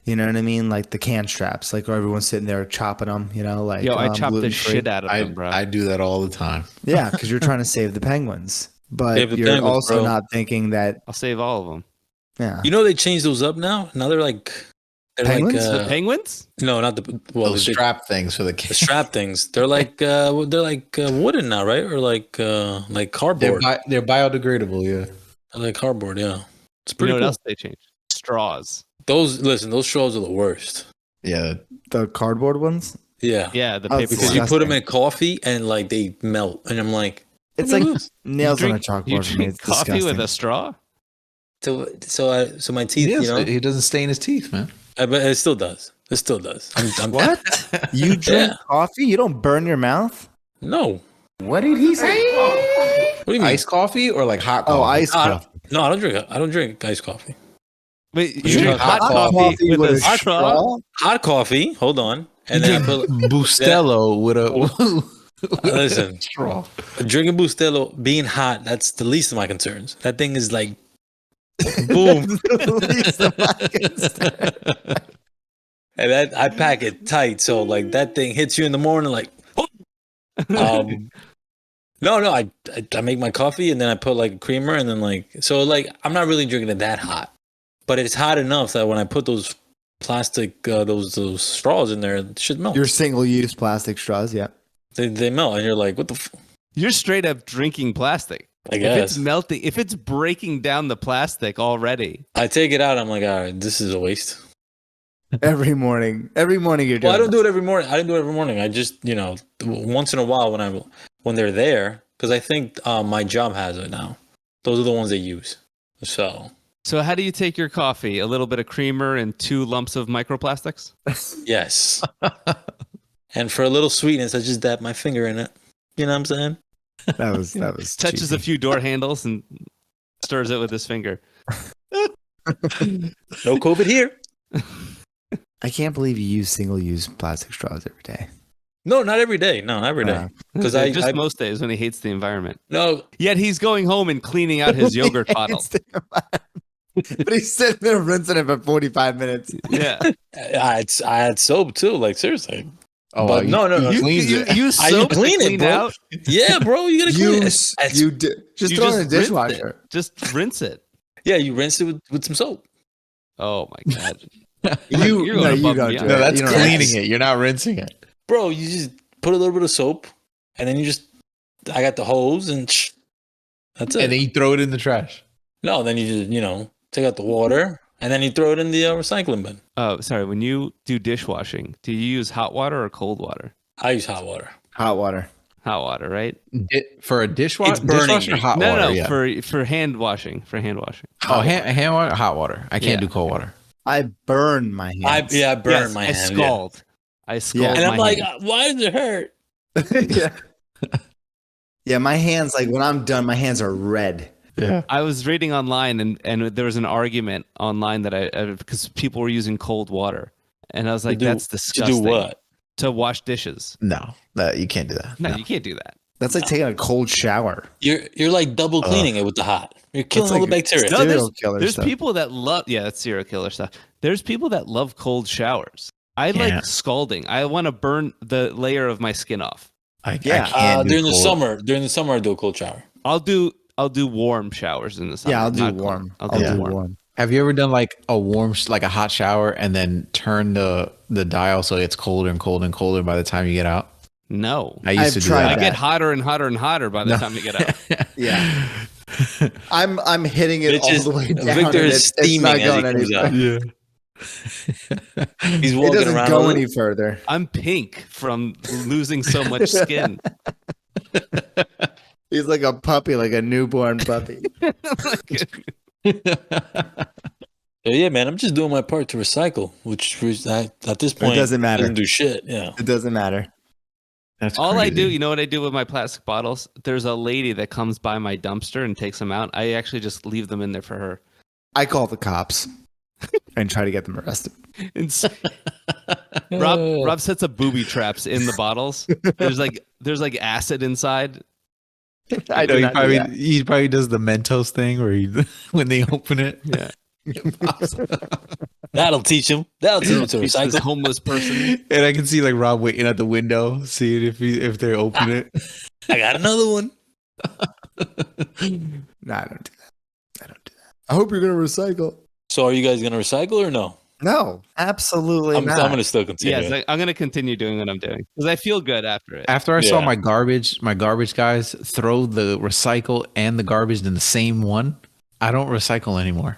You know what I mean? Like the can straps, like where everyone's sitting there chopping them, you know, like Yo, I chop the gluten-free. shit out of them, bro. I do that all the time. Yeah, because you're trying to save the penguins. But Save the you're penguins, also bro. not thinking that, I'll save all of them. yeah. You know they changed those up now. Now they're like Penguins? The penguins? no, not the Those the strap things for the the kids. strap things. They're like wooden now, right? Or like They're, cardboard. they're biodegradable, yeah. Like cardboard, yeah. It's You pretty know what cool. else they changed? Straws. Those straws are the worst. Yeah. The cardboard ones? Yeah. Yeah, the Oh, paper. Because you ones. put them in coffee and like they melt, and I'm like, It's look like at this. nails You on a drink chalkboard for me. It's coffee disgusting. with a straw? So my teeth, you know, He doesn't stain his teeth, man. but it still does. It still does. I'm What? You drink Yeah. coffee? You don't burn your mouth? No. What did he say? What do you mean? Iced coffee or like hot coffee? Oh, iced No, I coffee. don't, I don't drink iced coffee. Wait, You you drink drink hot hot coffee with a straw? Hot coffee. Hold on. And then I put Bustelo with a listen. straw. Drinking Bustelo, being hot, that's the least of my concerns. That thing is like, boom. And that I pack it tight, so like that thing hits you in the morning, like. No, I make my coffee and then I put like a creamer and then like so like I'm not really drinking it that hot, but it's hot enough that when I put those plastic those straws in there, it should melt. Your single-use plastic straws, yeah. They melt, and you're like, what the? You're straight up drinking plastic. I If guess it's melting, if it's breaking down the plastic already, I take it out. I'm like, all right, this is a waste. Every morning you're doing Well, I don't this. do it every morning. I didn't do it every morning. I just, once in a while when they're there, because I think my job has it now. Those are the ones they use. So so how do you take your coffee? A little bit of creamer and 2 lumps of microplastics? yes, and for a little sweetness, I just dab my finger in it. You know what I'm saying? That was Touches cheesy. a few door handles and stirs it with his finger. No COVID here. I can't believe you use single-use plastic straws every day. No, not every day. No, not every day. Because Just most days when he hates the environment. no. Yet he's going home and cleaning out his yogurt bottle. But he's sitting there rinsing it for 45 minutes. Yeah. I had soap too. Like seriously. Oh, But no. You cleans it. use I soap to clean it, clean bro. out. Yeah, bro, you gotta clean it. Just throw it in the rinse dishwasher. it. Just rinse it. Yeah, you rinse it with some soap. Oh my god. You You're going above don't and do beyond. it. No, that's You don't cleaning do it. You're not rinsing it. Bro, you just put a little bit of soap and then I got the hose and that's it. And then you throw it in the trash. No, then you just, take out the water and then you throw it in the recycling bin. Oh, sorry. When you do dishwashing, do you use hot water or cold water? I use hot water. Hot water. Hot water, right? For a dishwasher, It's burning dishwasher me. hot No, water. no, Yeah. for hand washing. For hand washing. Hand water, hot water. I can't Yeah. do cold water. I burn my hands. I burn Yes, my I hand. Yeah. scald. I scald. Yeah. And I'm my like, hand. why does it hurt? yeah. Yeah, my hands, like when I'm done, my hands are red. Yeah. I was reading online and there was an argument online that because people were using cold water, and I was like, that's To disgusting. do what? To wash dishes. No, you can't do that. No, you can't do that. That's like taking a cold shower. You're like double cleaning it with the hot. You're killing all like the bacteria. No, Serial killer there's stuff. people that love that's serial killer stuff. There's people that love cold showers. I Yeah. like scalding. I want to burn the layer of my skin off. I Yeah. can't do During the cold. summer, I do a cold shower. I'll do warm showers in the summer. Yeah, I'll do not cold. warm. I'll I'll do do warm. warm. Have you ever done like a like a hot shower and then turn the dial so it's colder and colder and colder by the time you get out? No. I used I've to do tried I that. get hotter and hotter and hotter by the time I get out. Yeah. I'm hitting it It's all just- the way down. Victor and is it's steaming not as he going comes anywhere. out. Yeah. He's It walking doesn't around. go any further. I'm pink from losing so much skin. He's like a puppy, like a newborn puppy. Yeah, man, I'm just doing my part to recycle, which at this point doesn't matter. Doesn't do shit. Yeah. It doesn't matter. That's All I do, crazy. you know what I do with my plastic bottles? There's a lady that comes by my dumpster and takes them out. I actually just leave them in there for her. I call the cops and try to get them arrested. And Rob sets up booby traps in the bottles. There's like acid inside. I No, do he not do probably that. he probably does the Mentos thing where he when they open it. Yeah. That'll teach him. That'll teach him to He's this recycle. homeless person. And I can see like Rob waiting at the window, seeing if they open it. I got another one. No, I don't do that. I don't do that. I hope you're gonna recycle. So, are you guys gonna recycle or no? No, absolutely I'm not. gonna still continue. Yes, I'm going to continue doing what I'm doing because I feel good after it. After I saw Yeah. my garbage guys throw the recycle and the garbage in the same one, I don't recycle anymore.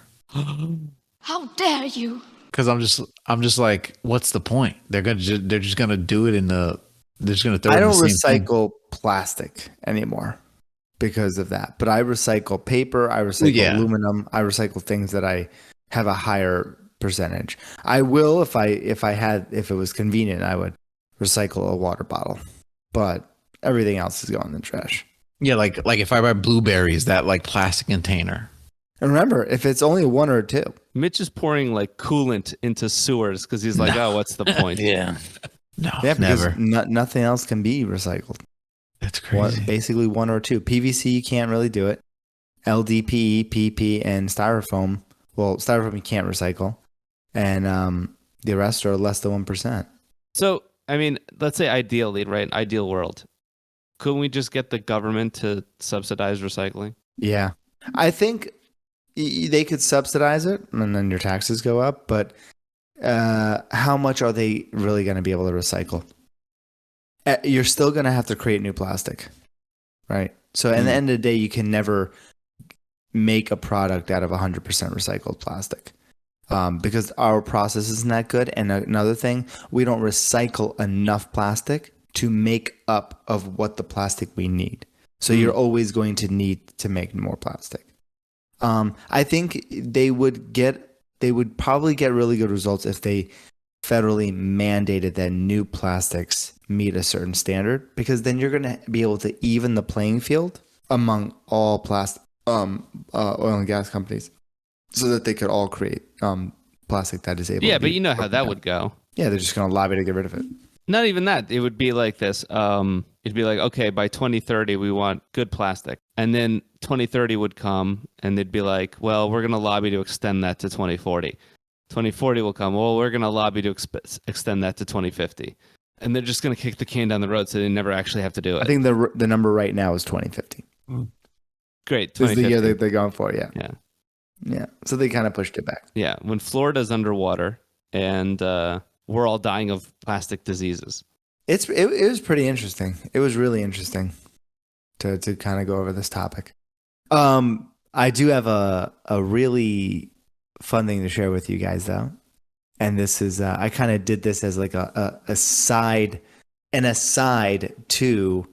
How dare you? Because I'm just like, what's the point? They're just gonna do it they're just gonna throw. I it in don't the same thing. recycle plastic anymore because of that. But I recycle paper. I recycle Yeah. aluminum. I recycle things that I have a higher percentage. I will if it was convenient, I would recycle a water bottle. But everything else is going in the trash. Yeah, like if I buy blueberries, that like plastic container. And remember, if it's only one or two, Mitch is pouring like coolant into sewers because he's like, oh, what's the point? Yeah. No, yeah, because never. nothing else can be recycled. That's crazy. Basically one or two. PVC, you can't really do it. LDPE, PP, and styrofoam. Well, styrofoam you can't recycle. And the rest are less than 1%. So, I mean, let's say ideally, right? Ideal world. Couldn't we just get the government to subsidize recycling? Yeah. I think they could subsidize it and then your taxes go up. But how much are they really going to be able to recycle? You're still going to have to create new plastic, right? So at the end of the day, you can never make a product out of 100% recycled plastic. Because our process isn't that good. And another thing, we don't recycle enough plastic to make up of what the plastic we need. So you're always going to need to make more plastic. I think they would probably get really good results if they federally mandated that new plastics meet a certain standard, because then you're going to be able to even the playing field among all oil and gas companies, so that they could all create plastic that is able. Yeah, to but be you know how broken that down. would go. Yeah, they're just going to lobby to get rid of it. Not even that. It would be like this. It'd be like, okay, by 2030, we want good plastic. And then 2030 would come and they'd be like, well, we're going to lobby to extend that to 2040. 2040 will come. Well, we're going to lobby to extend that to 2050. And they're just going to kick the can down the road so they never actually have to do it. I think the number right now is 2050. Great. This is the 2050. year that they're going for. Yeah. Yeah. Yeah. So they kind of pushed it back. Yeah. When Florida's underwater and we're all dying of plastic diseases. It was pretty interesting. It was really interesting to kind of go over this topic. I do have a really fun thing to share with you guys though, and this is I kind of did this as like an aside to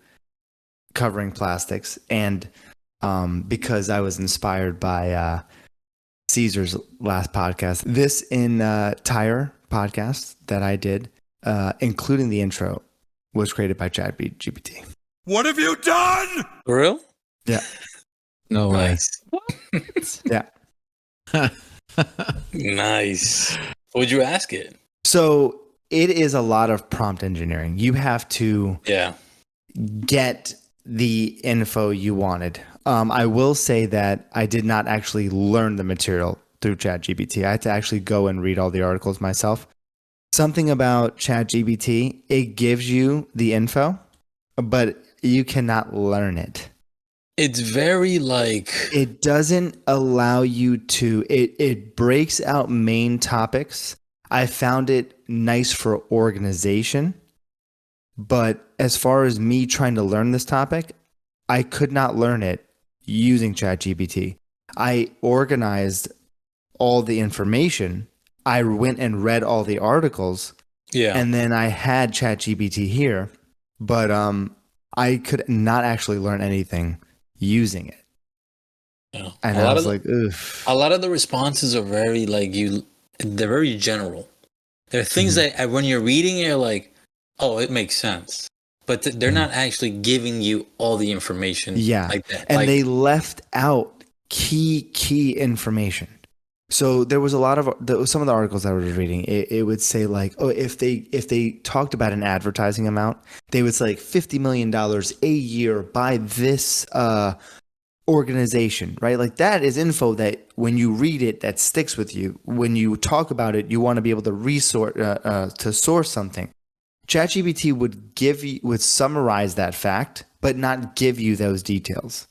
covering plastics, and because I was inspired by Caesar's last podcast. This entire podcast that I did, including the intro, was created by ChatGPT. What have you done? For real? Yeah. No way. Nice. Yeah. Nice. Would you ask it? So it is a lot of prompt engineering. You have to Yeah. get the info you wanted. I will say that I did not actually learn the material through ChatGPT. I had to actually go and read all the articles myself. Something about ChatGPT, it gives you the info, but you cannot learn it. It's very like It doesn't allow you to, it breaks out main topics. I found it nice for organization, but as far as me trying to learn this topic, I could not learn it using ChatGPT. I organized all the information. I went and read all the articles, yeah. and then I had ChatGPT here, but I could not actually learn anything using it. Yeah. And a I lot was of like, oof. a lot of the responses are very they're very general. There are things that when you're reading it, you're like, oh, it makes sense, but they're not actually giving you all the information. Yeah. Like that. And Like, they left out key information. So there was a lot of some of the articles I was reading. It would say like, oh, if they talked about an advertising amount, they would say like $50 million a year by this organization, right? Like that is info that when you read it, that sticks with you. When you talk about it, you want to be able to source something. ChatGPT would summarize that fact, but not give you those details,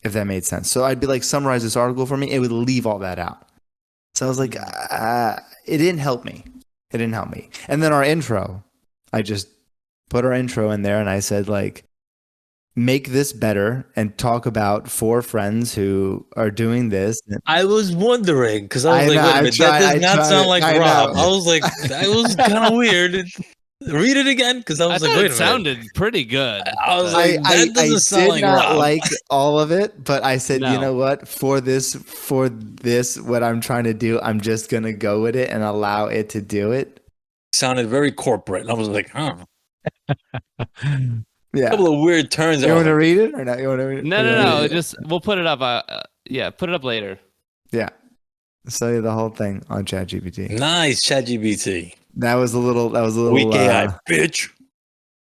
if that made sense. So I'd be like, summarize this article for me. It would leave all that out. So I was like, it didn't help me. It didn't help me. And then our intro, I just put our intro in there and I said like, make this better and talk about 4 friends who are doing this. I was wondering because I was I like, know, wait a I minute, tried- that I does not tried sound it. like I Rob. know. I was like, that was kind of weird. Read it again because I I was like, thought wait it a minute. sounded pretty good. I was like, that doesn't sound did like not Rob. like all of it, but I said, you No. know what? For this, what I'm trying to do, I'm just gonna go with it and allow it to do it. Sounded very corporate. I was like, huh. A Yeah. couple of weird turns. You I was want to like, read it or not? You want to read it? No, You no, wanna no. read it? Just we'll put it up. Yeah, put it up later. Yeah. Show you the whole thing on ChatGPT. nice, ChatGPT. That was a little. Weak AI, bitch.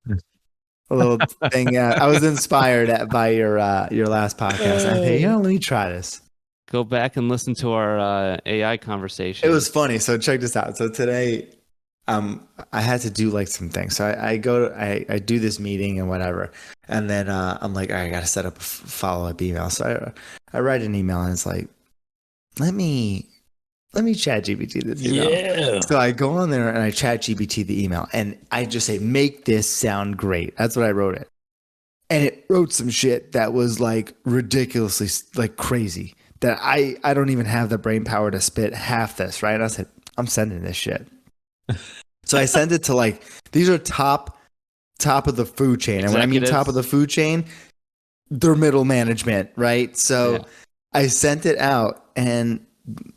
A little thing. Yeah, I was inspired by your last podcast. I think, let me try this. Go back and listen to our AI conversation. It was funny. So check this out. So today, I had to do like some things. So I do this meeting and whatever, and then I'm like, all right, I got to set up a follow up email. So I write an email and it's like, let me chat GPT this email. Yeah. So I go on there and I chat GPT the email and I just say, make this sound great. That's what I wrote it. And it wrote some shit that was like ridiculously like crazy that I don't even have the brain power to spit half this, right? And I said, I'm sending this shit. So I sent it to like, these are top of the food chain. And when I mean Executives. top of the food chain, they're middle management, right? So Yeah. I sent it out and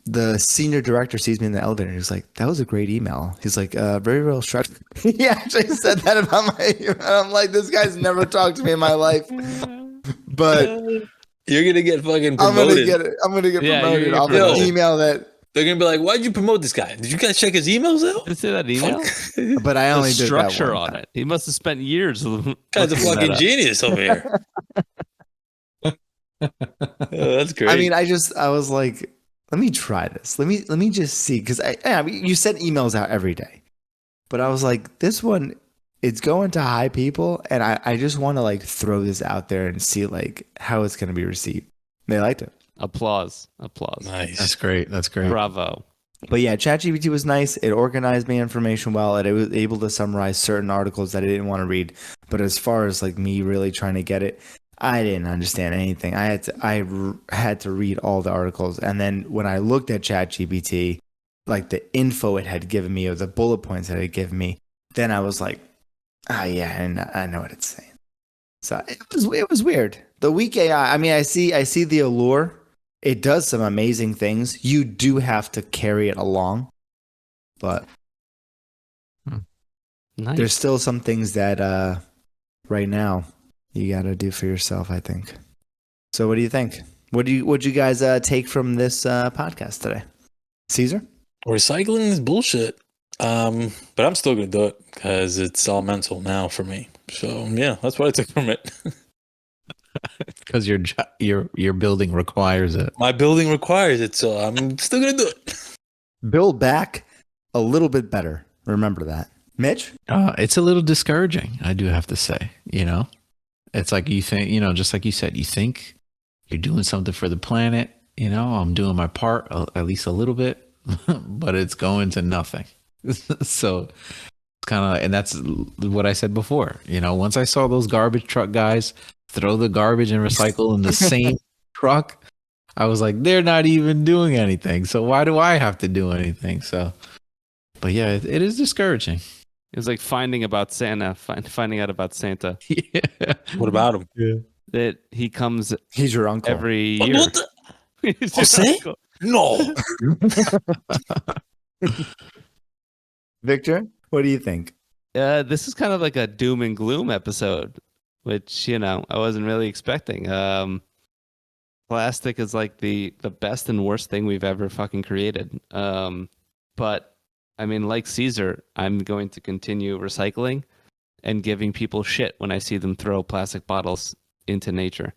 the senior director sees me in the elevator and he's like, that was a great email. He's like, very well structured. He actually said that about my email. I'm like, this guy's never talked to me in my life. But You're gonna get fucking I'm promoted. gonna get Yeah, promoted you're gonna off get an promoted. email that, They're gonna be like, why'd you promote this guy? Did you guys check his emails out? Did it say that email? Fuck. but I The only did that structure one on time. it. He must have spent years. Guy's a looking that fucking up. genius over here. Oh, that's great. I mean, I was like, let me try this. Let me just see. Cause I mean, you send emails out every day, but I was like, this one, it's going to high people. And I just want to like throw this out there and see like how it's going to be received. They liked it. Applause. nice. That's great. That's great. Bravo. But yeah, ChatGPT was nice. It organized my information well. It was able to summarize certain articles that I didn't want to read. But as far as like me really trying to get it, I didn't understand anything. I had to read all the articles. And then when I looked at ChatGPT, like the info it had given me or the bullet points that it had given me, then I was like, yeah, and I know what it's saying. So it was weird. The weak AI. I mean, I see the allure. It does some amazing things. You do have to carry it along, but Nice. there's still some things that right now you got to do for yourself, I think. So what do you think? What'd you guys take from this podcast today? Caesar? Recycling is bullshit. But I'm still gonna do it because it's all mental now for me. So yeah, that's what I took from it. Because your building requires it. My building requires it, so I'm still gonna do it. Build back a little bit better. Remember that. Mitch? It's a little discouraging, I do have to say. You know, it's like you think, just like you said, you think you're doing something for the planet. I'm doing my part, at least a little bit, but it's going to nothing. So it's kind of, and that's what I said before. Once I saw those garbage truck guys throw the garbage and recycle in the same truck, I was like, they're not even doing anything. So why do I have to do anything? So, but yeah, it is discouraging. It was like finding out about Santa. Yeah. What about him? that he comes He's your uncle. every year. What the- He's your Jose? uncle. No. Victor, what do you think? This is kind of like a doom and gloom episode, which I wasn't really expecting. Plastic is like the best and worst thing we've ever fucking created. But I mean, like Caesar, I'm going to continue recycling and giving people shit when I see them throw plastic bottles into nature.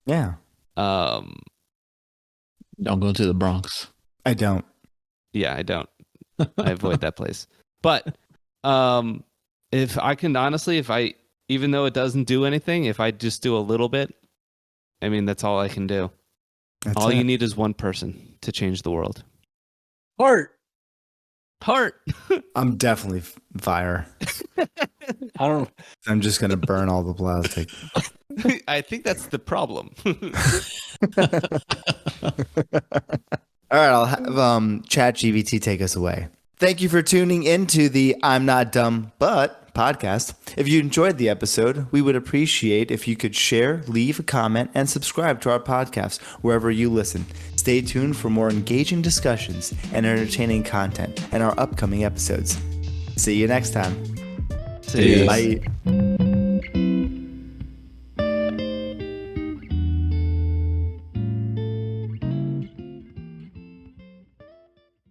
Yeah, Um, Don't go to the Bronx. I don't. yeah, I don't. I avoid that place. But if I can honestly, even though it doesn't do anything, if I just do a little bit, I mean, that's all I can do. That's All you it. need is one person to change the world. Heart. Heart. I'm definitely fire. I don't. I'm just gonna burn all the plastic. I think that's the problem. All right, I'll have ChatGPT take us away. Thank you for tuning into the I'm Not Dumb But podcast. If you enjoyed the episode, we would appreciate if you could share, leave a comment, and subscribe to our podcast wherever you listen. Stay tuned for more engaging discussions and entertaining content in our upcoming episodes. See you next time. See ya. Bye.